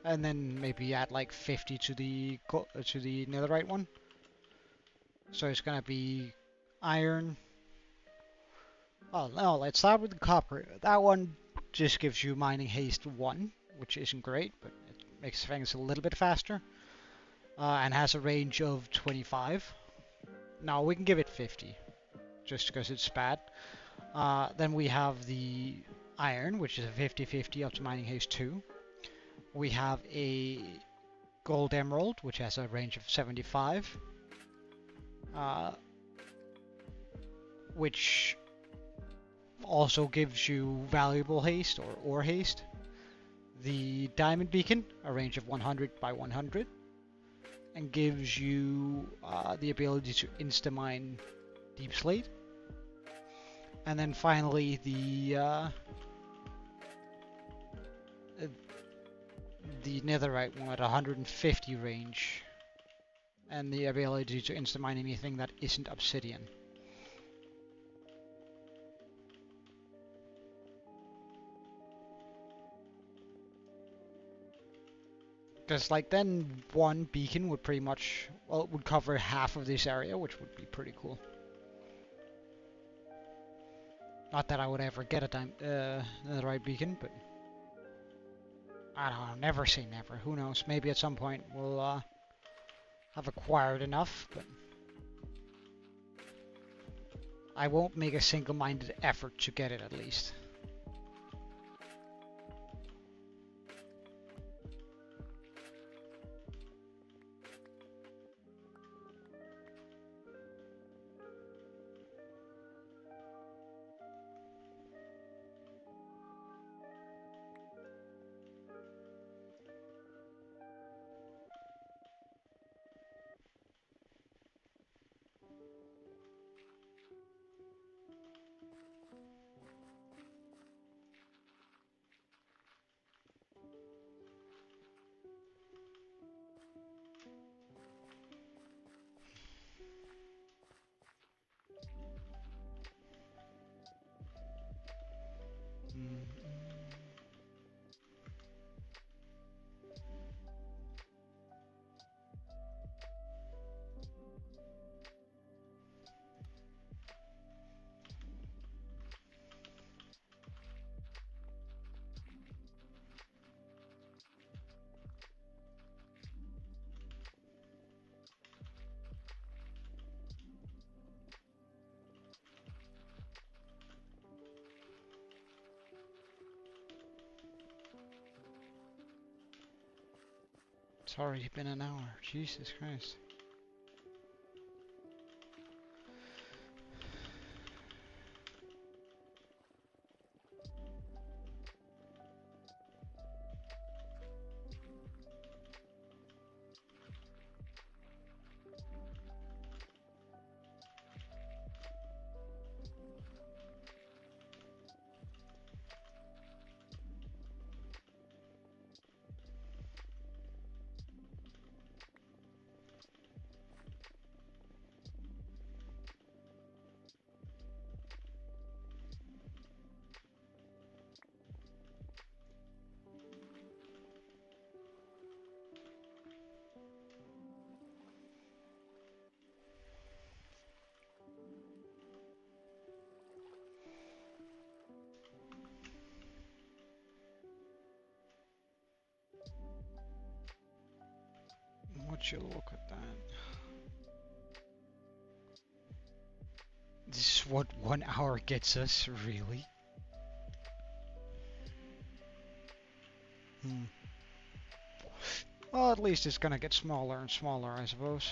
And then maybe add like 50 to the netherite one. So it's gonna be iron. Oh no, let's start with the copper. That one just gives you mining haste 1, which isn't great, but makes things a little bit faster, and has a range of 25. Now we can give it 50, just because it's bad. Then we have the iron, which is a 50-50 up to mining haste 2. We have a gold emerald, which has a range of 75, which also gives you valuable haste or ore haste. The diamond beacon, a range of 100 by 100, and gives you the ability to insta-mine deep slate. And then finally the netherite one at 150 range, and the ability to insta-mine anything that isn't obsidian. Because like then one beacon would pretty much, well, it would cover half of this area, which would be pretty cool. Not that I would ever get a netherite beacon, but I don't know, never say never. Who knows? Maybe at some point we'll have acquired enough, but I won't make a single-minded effort to get it at least. It's already been an hour. Jesus Christ. Would you look at that? This is what 1 hour gets us, really? Well, at least it's gonna get smaller and smaller, I suppose.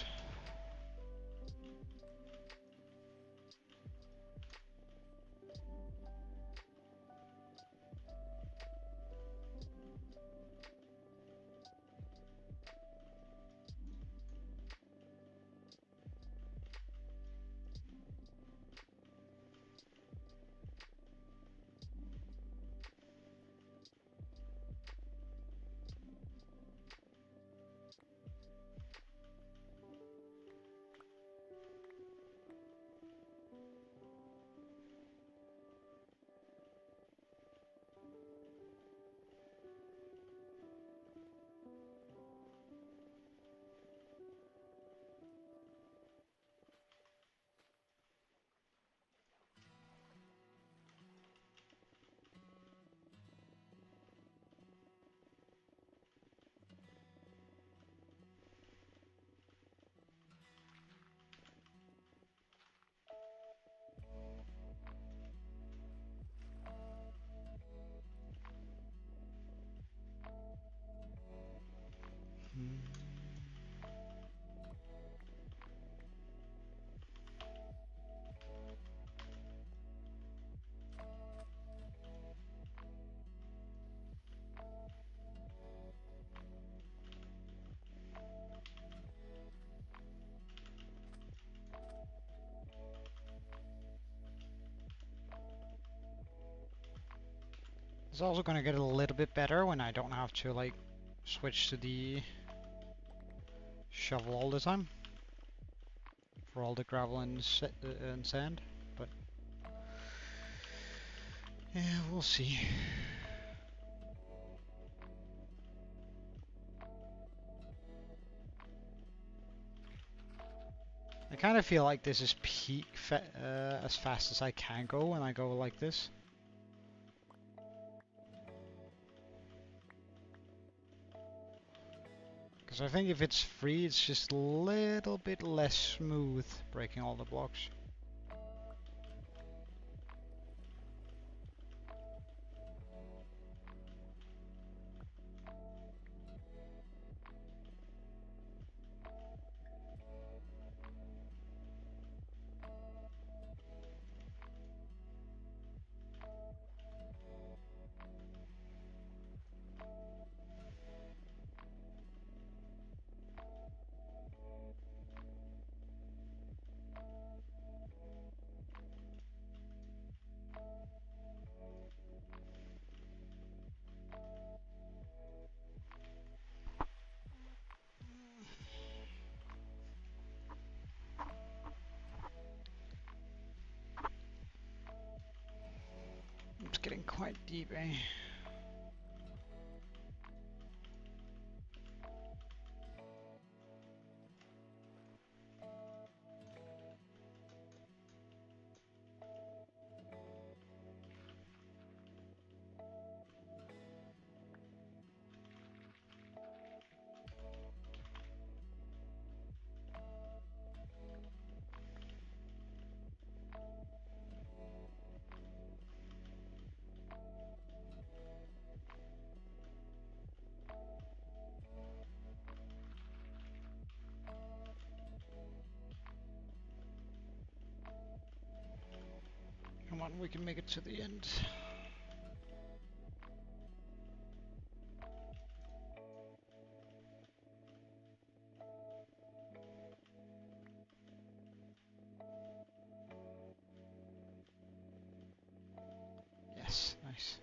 It's also gonna get a little bit better when I don't have to like switch to the shovel all the time for all the gravel and sand, but yeah, we'll see. I kind of feel like this is peak as fast as I can go when I go like this. Because I think if it's free, it's just a little bit less smooth breaking all the blocks. It's getting quite deep, eh? Come on, we can make it to the end. Yes, nice.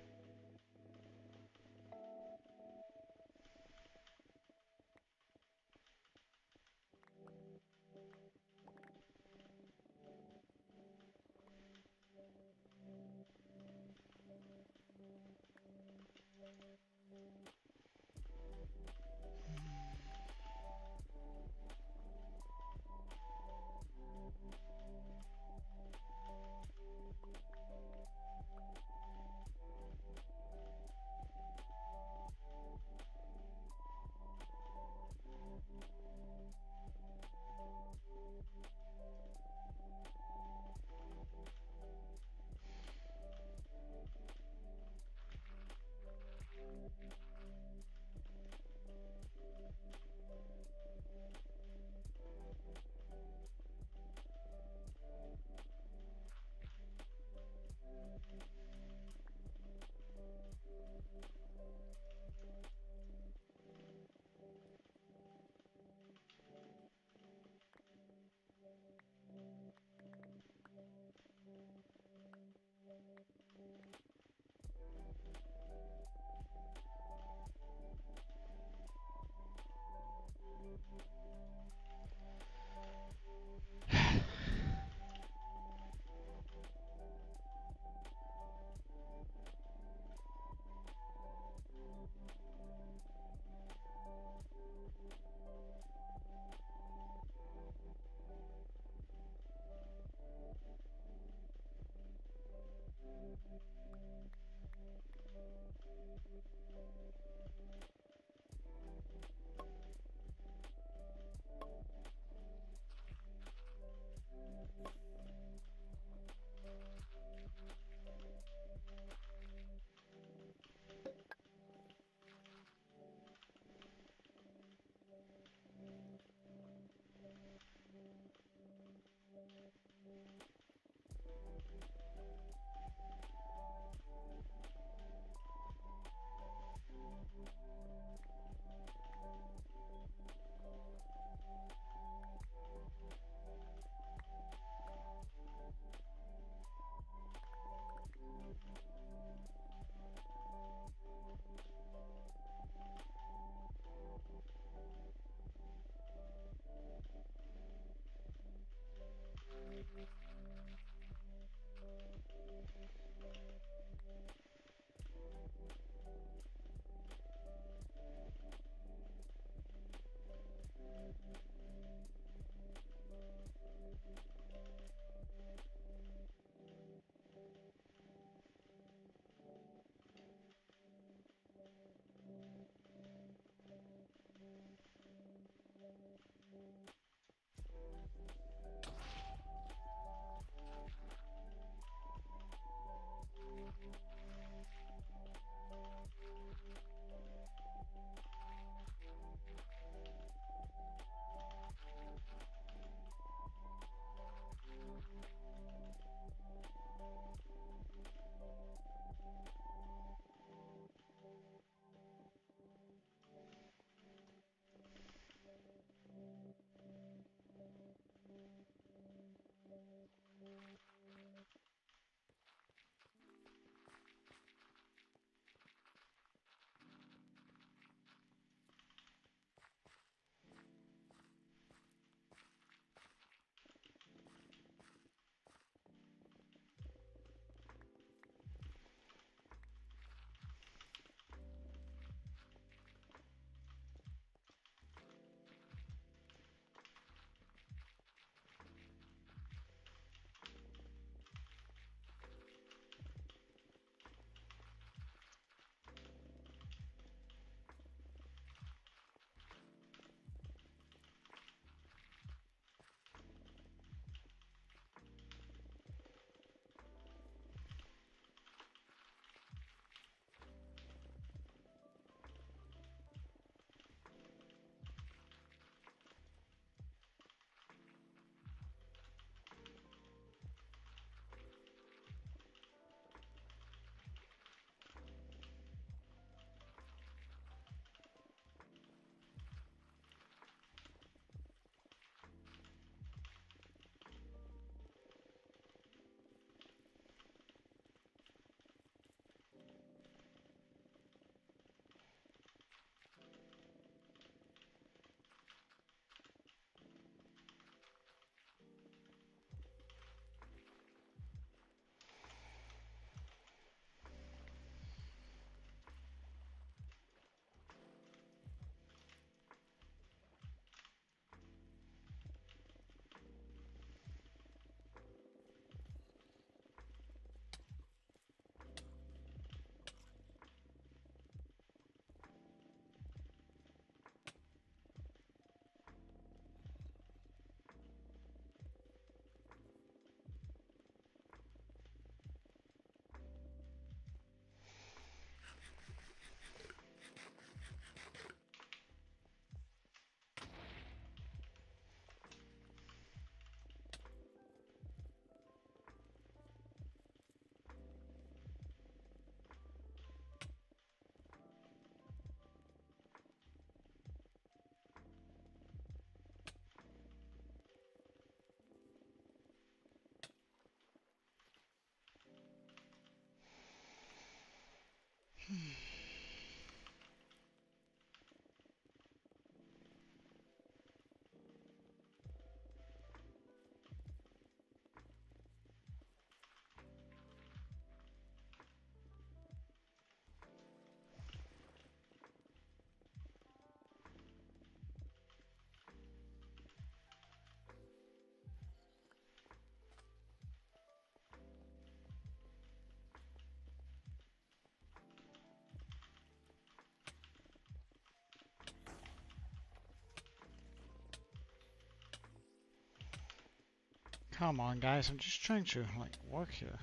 Come on, guys, I'm just trying to, like, work here.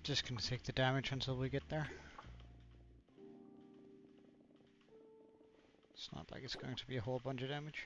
Just gonna take the damage until we get there. It's not like it's going to be a whole bunch of damage.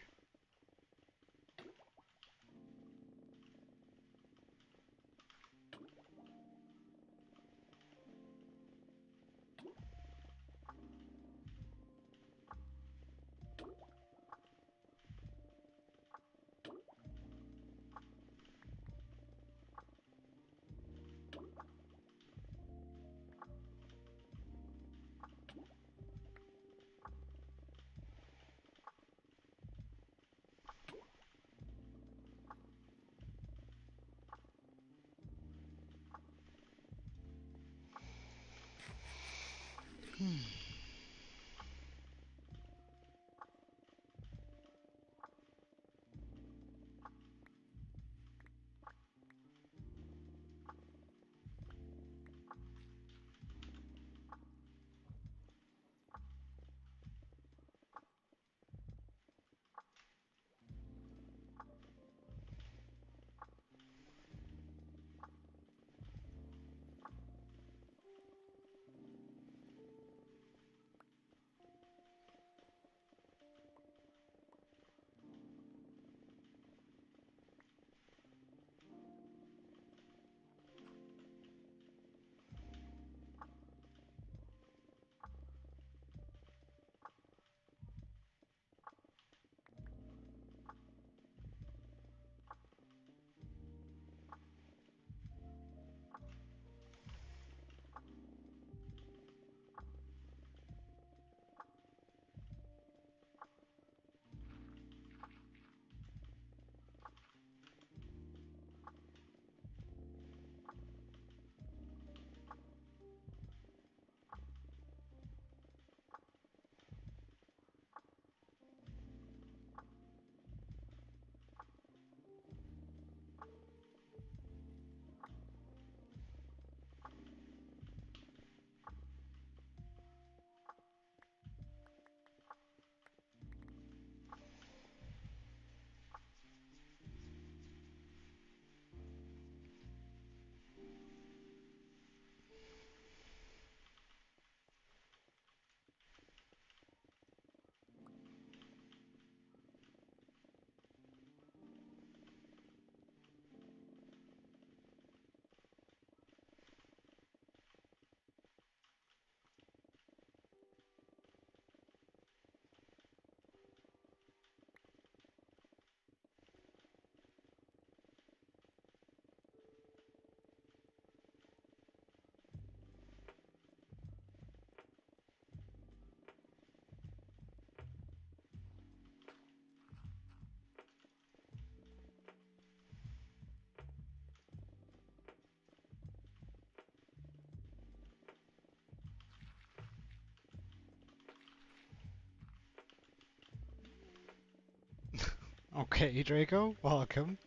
Okay, Draco, welcome.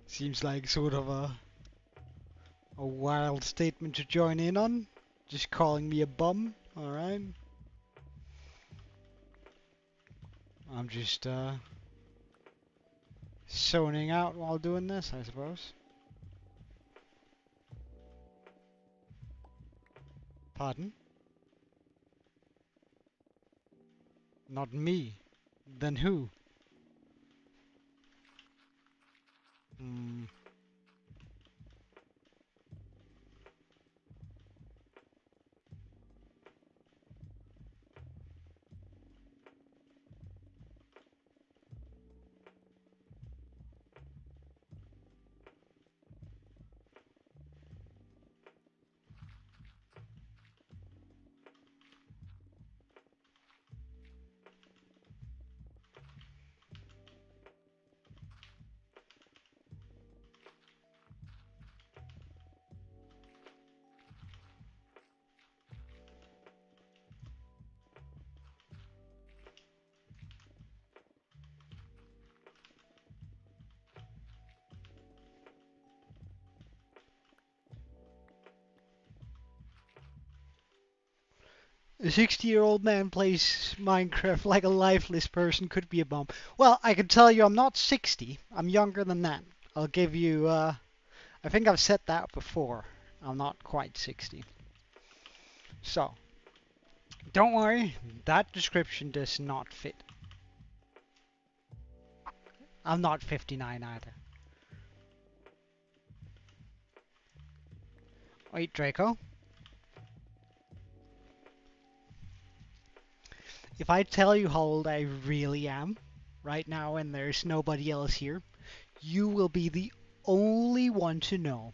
Seems like sort of a wild statement to join in on. Just calling me a bum, alright? I'm just zoning out while doing this, I suppose. Pardon? Not me. Then who? Hmm. 60-year-old man plays Minecraft like a lifeless person could be a bum. Well, I can tell you I'm not 60. I'm younger than that. I'll give you, I think I've said that before. I'm not quite 60. So, don't worry, that description does not fit. I'm not 59 either. Wait, Draco. If I tell you how old I really am right now and there's nobody else here, you will be the only one to know.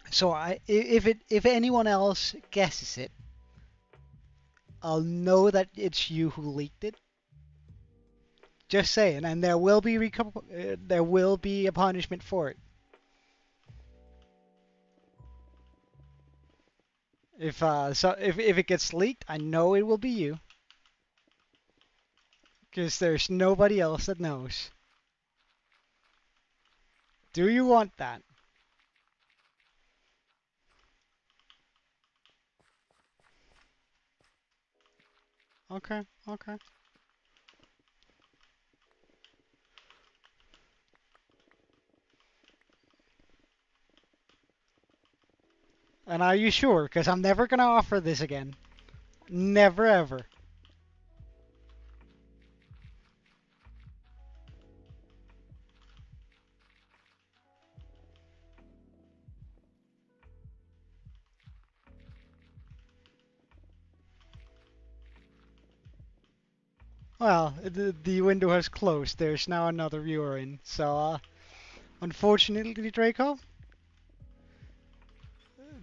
So if anyone else guesses it, I'll know that it's you who leaked it. Just saying, and there will be there will be a punishment for it. If it gets leaked, I know it will be you, because there's nobody else that knows. Do you want that? Okay, okay. And are you sure? Because I'm never gonna offer this again. Never ever. Well, the window has closed. There's now another viewer in. So, unfortunately, Draco,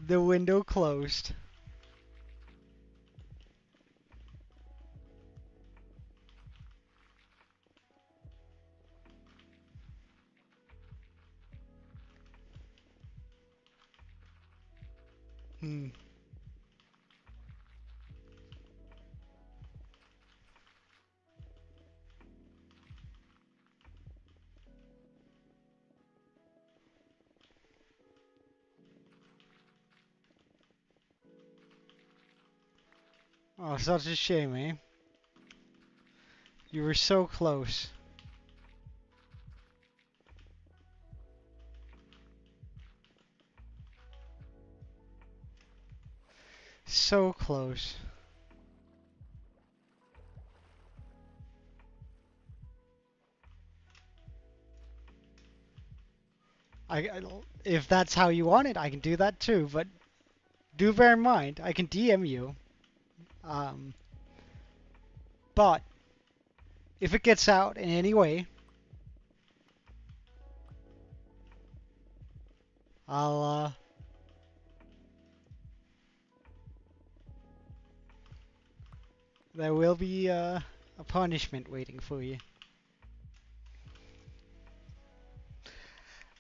the window closed. Hmm. Oh, such a shame, eh? You were so close. So close. If that's how you want it, I can do that too. But do bear in mind, I can DM you. Um, but if it gets out in any way, I'll there will be a punishment waiting for you,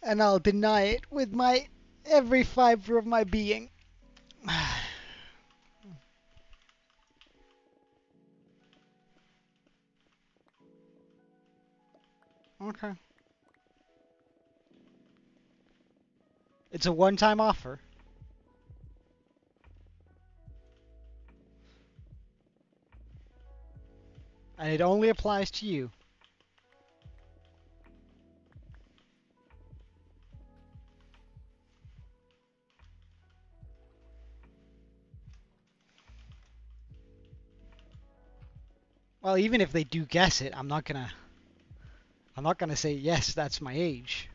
and I'll deny it with my every fiber of my being. Okay. It's a one-time offer. And it only applies to you. Well, even if they do guess it, I'm not gonna say yes, that's my age.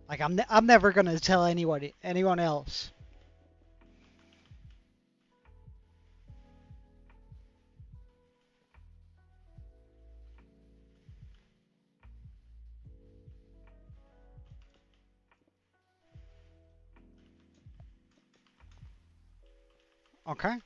Like I'm never gonna tell anyone else. Okay.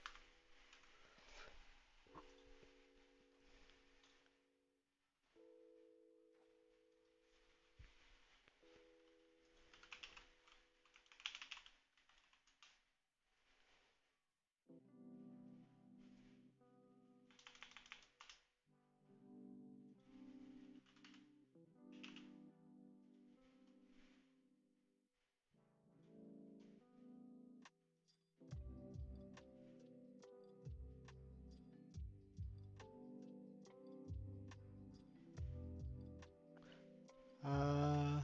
Uh,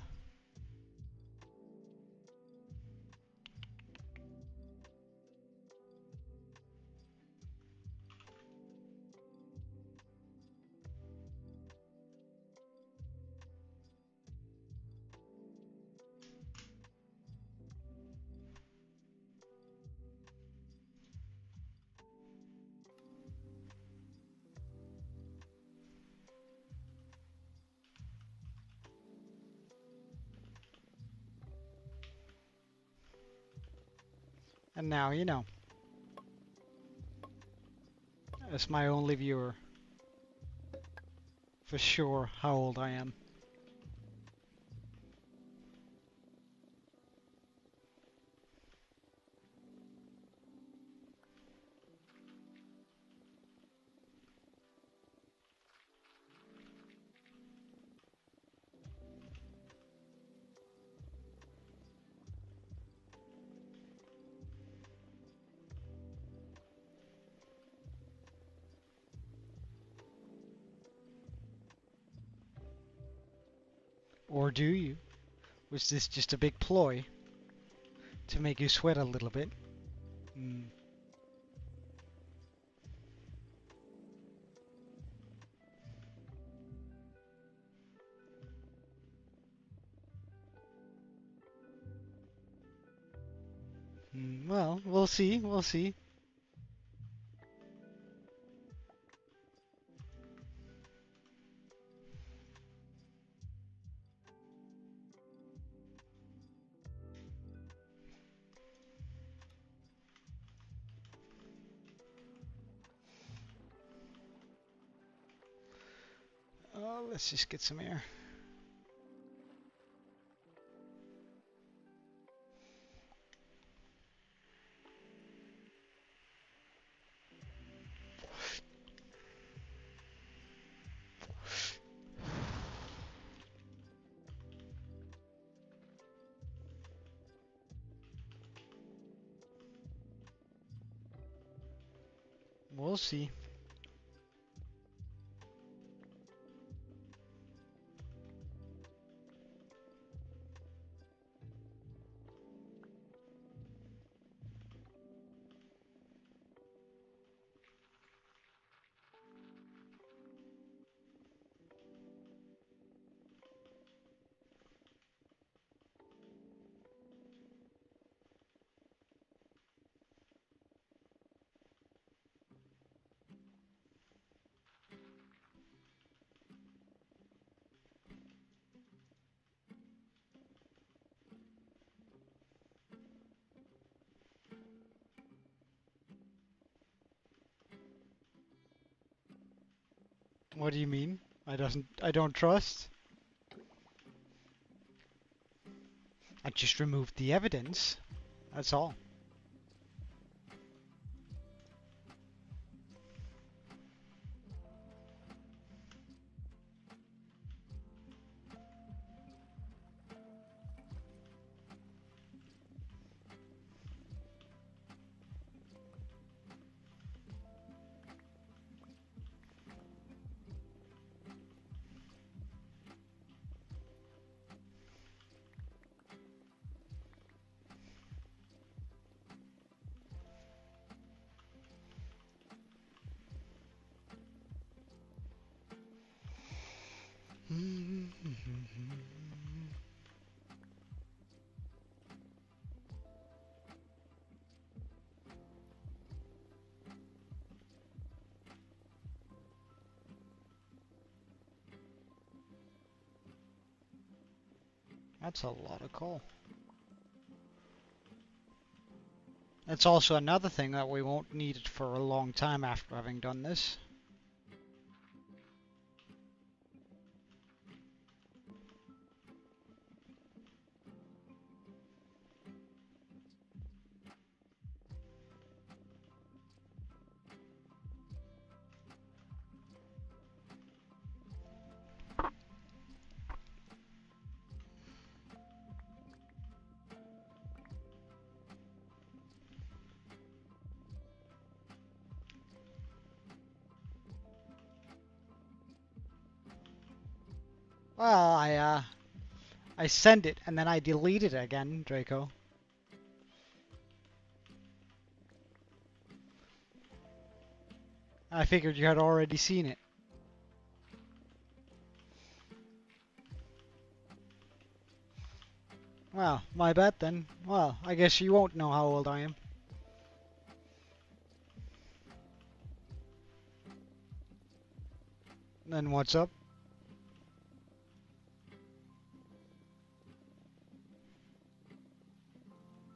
and now you know, as my only viewer, for sure how old I am. Or do you? Was this just a big ploy to make you sweat a little bit? Mm. Well, we'll see. We'll see. Oh, let's just get some air. We'll see. What do you mean? I don't trust? I just removed the evidence. That's all. That's a lot of coal. It's also another thing that we won't need it for a long time after having done this. Well, I sent it and then I deleted it again, Draco. I figured you had already seen it. Well, my bad then. Well, I guess you won't know how old I am. Then what's up?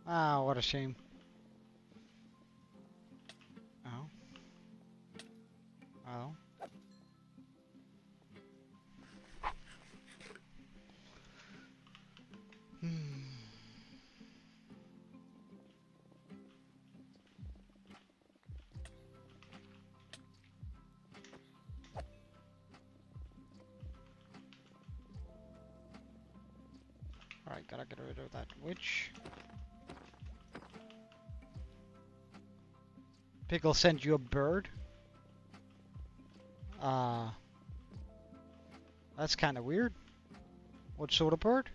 Ah, what a shame. Oh. Oh. Hmm. Alright, gotta get rid of that witch. Pickle sent you a bird? That's kind of weird. What sort of bird?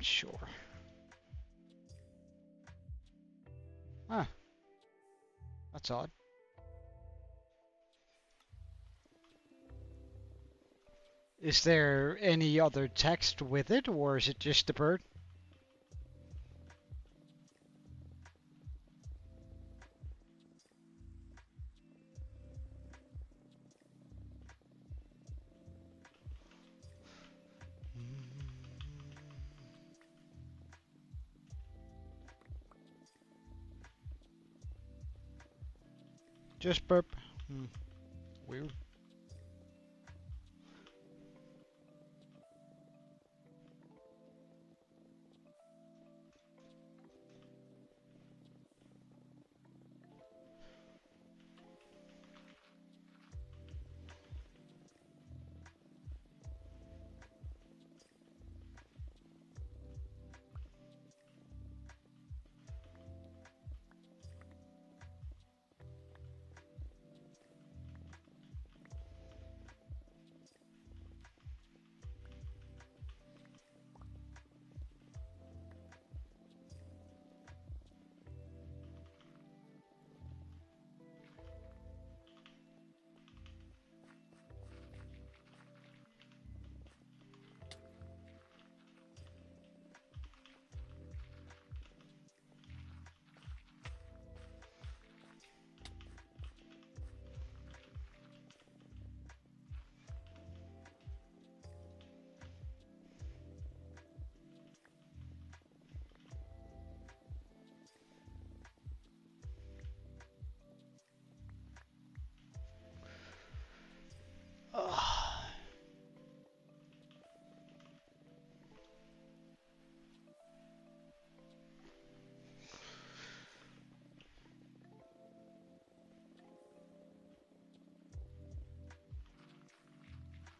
Sure. Ah, that's odd. Is there any other text with it, or is it just the bird? Just burp. Weird.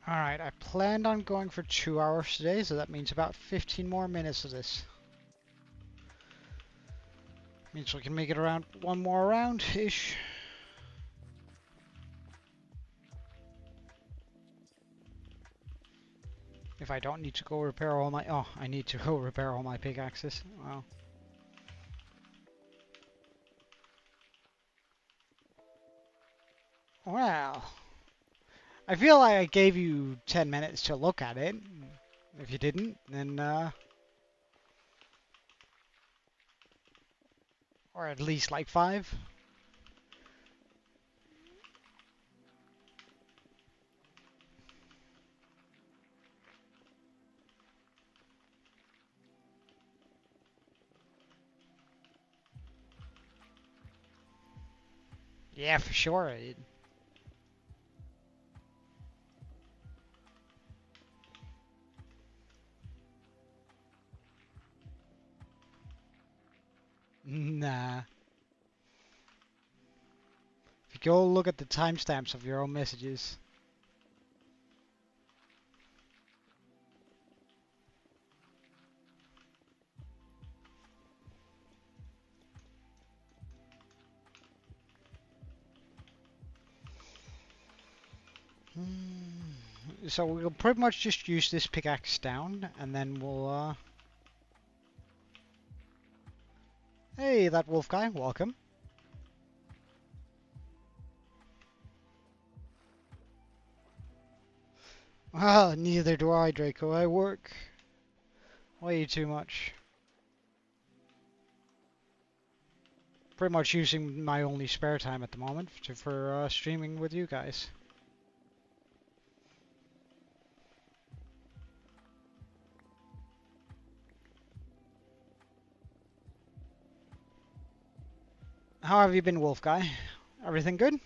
Alright, I planned on going for 2 hours today, so that means about 15 more minutes of this. Means we can make it around one more round-ish. If I don't need to go repair all my... Oh, I need to go repair all my pickaxes. Wow. Well, I feel like I gave you 10 minutes to look at it. If you didn't, then, or at least like 5. Yeah, for sure. Nah. If you go look at the timestamps of your own messages. So we'll pretty much just use this pickaxe down, and then we'll, Hey, that wolf guy, welcome. Ah, neither do I, Draco. I work way too much. Pretty much using my only spare time at the moment for streaming with you guys. How have you been, wolf guy? Everything good?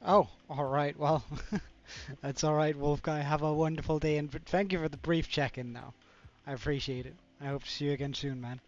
Oh, alright, well, that's alright, wolf guy. Have a wonderful day, and thank you for the brief check-in now. I appreciate it. I hope to see you again soon, man.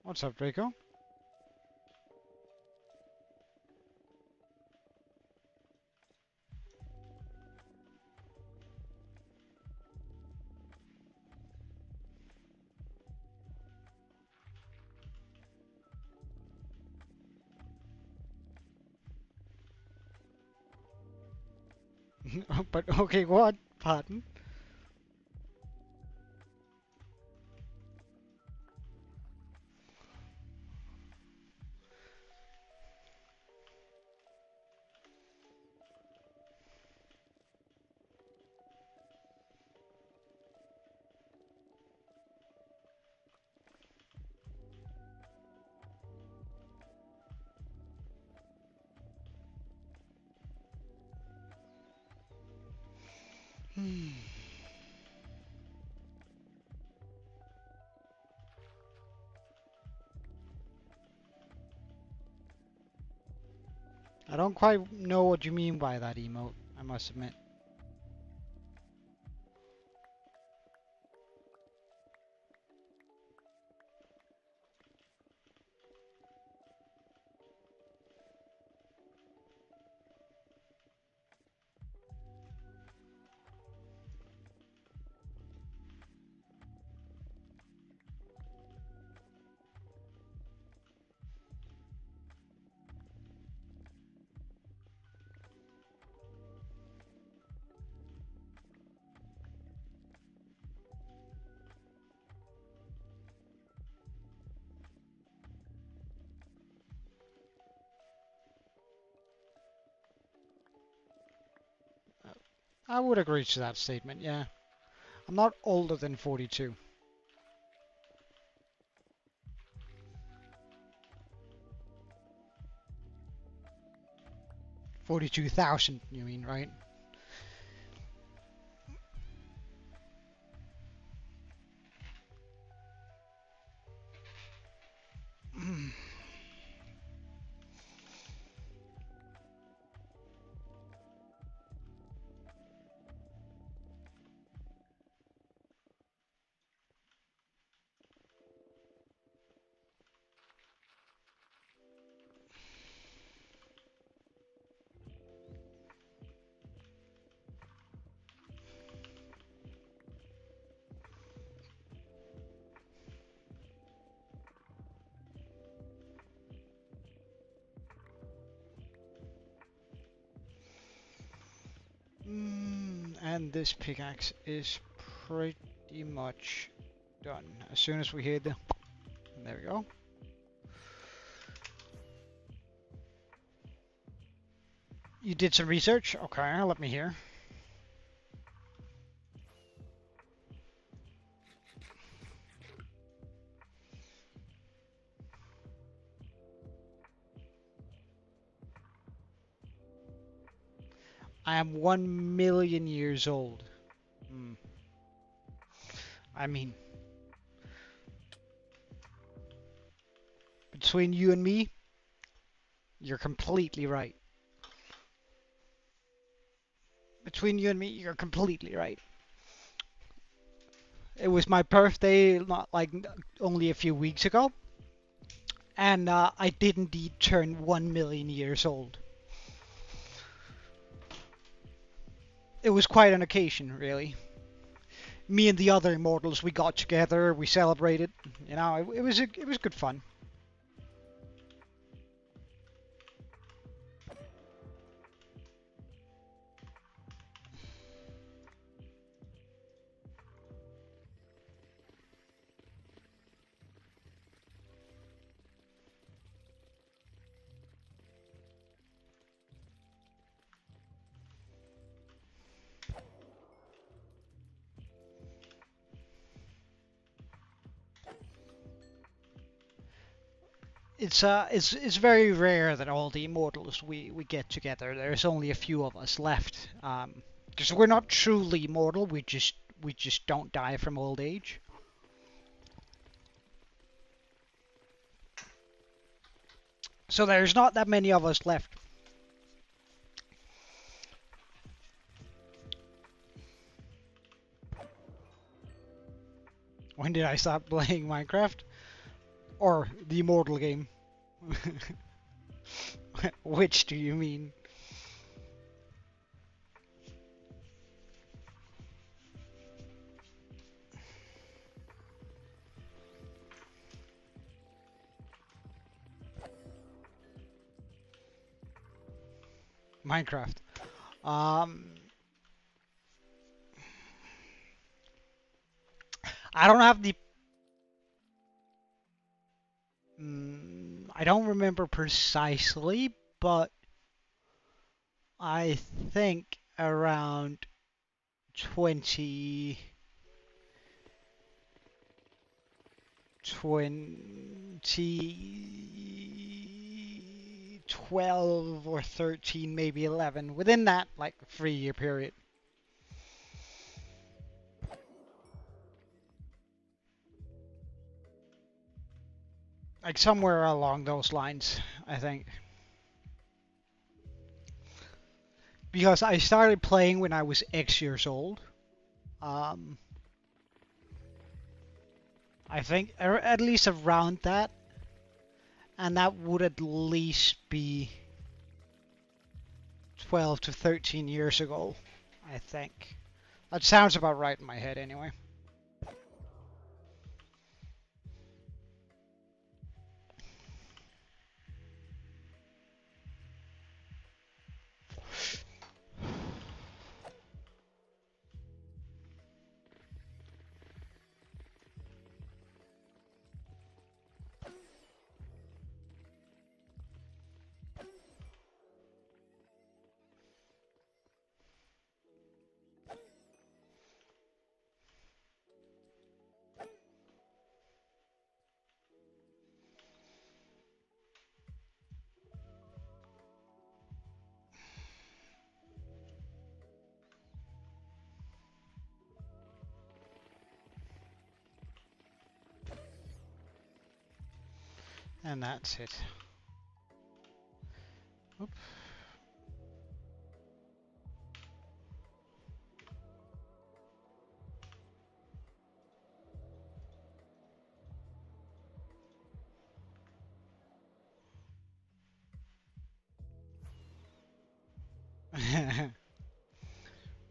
What's up, Draco? But okay, what? Pardon? I don't quite know what you mean by that emote, I must admit. I would agree to that statement, yeah. I'm not older than 42. 42,000, you mean, right? And this pickaxe is pretty much done. As soon as we hear the... There we go. You did some research? Okay, let me hear. I am 1,000,000 years old. I mean, between you and me, you're completely right. Between you and me, you're completely right. It was my birthday, not like only a few weeks ago, and I did indeed turn 1,000,000 years old. It was quite an occasion, really. Me and the other immortals, we got together, we celebrated. You know, it was good fun. It's very rare that all the immortals we get together. There's only a few of us left. Because we're not truly immortal. We just don't die from old age. So there's not that many of us left. When did I stop playing Minecraft? Or the immortal game? Which do you mean? Minecraft. I don't have the... I don't remember precisely, but I think around 2012 or 13, maybe 11, within that like 3-year period. Like somewhere along those lines, I think. Because I started playing when I was X years old. Um, I think at least around that. And that would at least be 12 to 13 years ago, I think. That sounds about right in my head anyway. And that's it. Oop.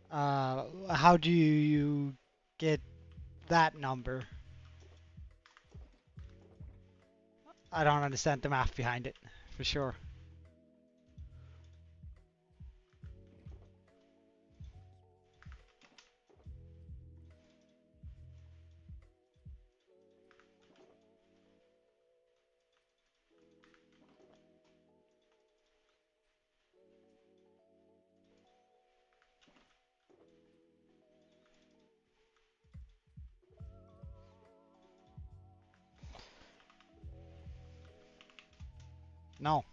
How do you get that number? I don't understand the math behind it, for sure. No.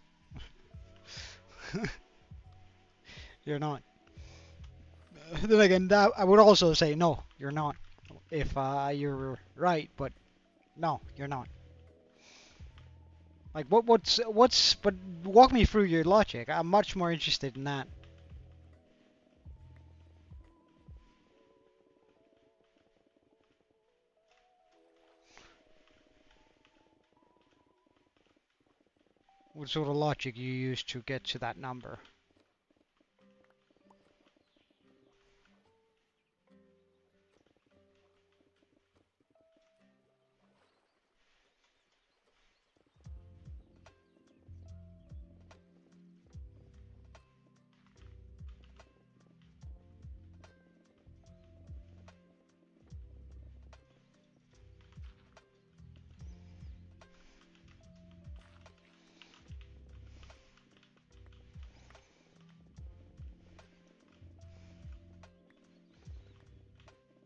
You're not. Then again, that I would also say no, you're not. If you're right, but no, you're not. Like what's but walk me through your logic. I'm much more interested in that. What sort of logic you use to get to that number?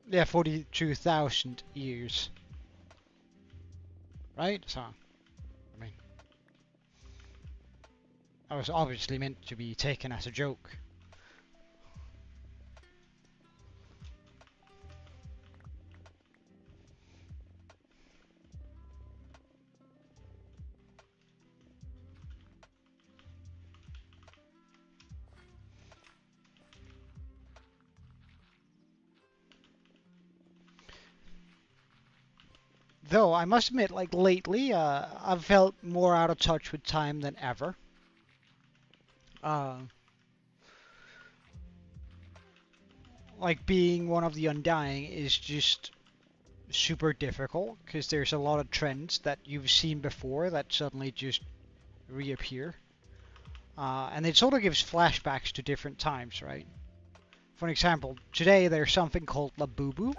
Yeah, 42,000 years. Right? So, I mean, that was obviously meant to be taken as a joke. Though, I must admit, like lately, I've felt more out of touch with time than ever. Uh, like being one of the Undying is just super difficult because there's a lot of trends that you've seen before that suddenly just reappear. And it sort of gives flashbacks to different times, right? For example, today there's something called Labubu.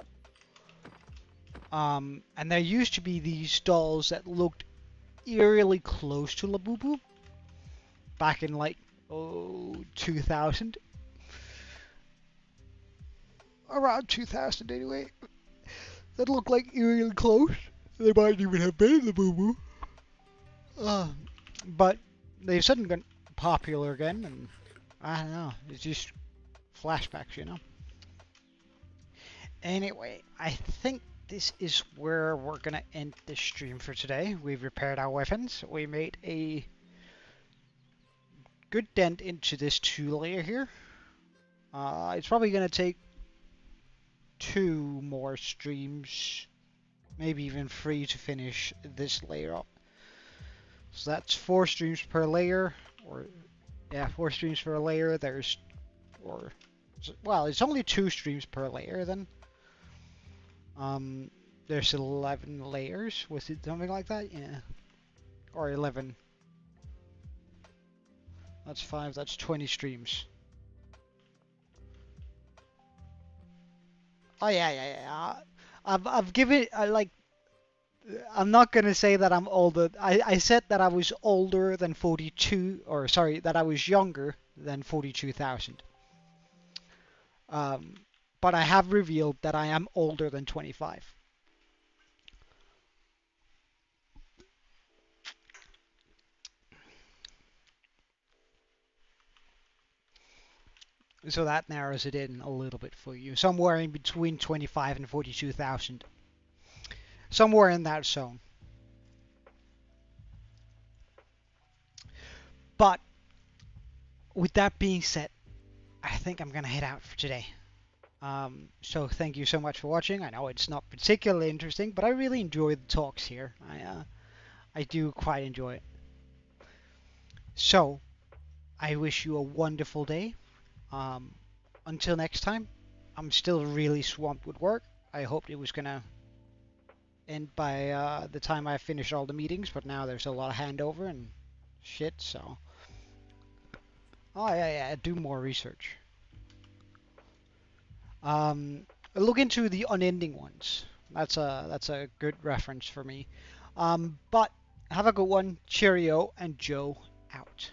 And there used to be these dolls that looked eerily close to Labubu back in like 2000. Around 2000 anyway. That looked like eerily close. They might even have been Labubu. But they've suddenly gotten popular again, and I don't know. It's just flashbacks, you know. Anyway, I think this is where we're gonna end the stream for today. We've repaired our weapons. We made a good dent into this 2-layer here. It's probably gonna take 2 more streams, maybe even 3 to finish this layer up. So that's 4 streams per layer, or yeah, 4 streams per layer. Well, it's only 2 streams per layer then. There's 11 layers. Was it something like that? Yeah. Or 11. That's 5. That's 20 streams. Oh yeah. I've given I'm not gonna say that I'm older. I said that I was older than 42, or sorry, that I was younger than 42,000. But I have revealed that I am older than 25. So that narrows it in a little bit for you. Somewhere in between 25 and 42,000. Somewhere in that zone. But with that being said, I think I'm gonna head out for today. So thank you so much for watching. I know it's not particularly interesting, but I really enjoy the talks here. I do quite enjoy it. So I wish you a wonderful day. Until next time, I'm still really swamped with work. I hoped it was gonna end by the time I finish all the meetings, but now there's a lot of handover and shit, so... Oh yeah, do more research. Look into the unending ones. That's a good reference for me. But have a good one. Cheerio, and Joe out.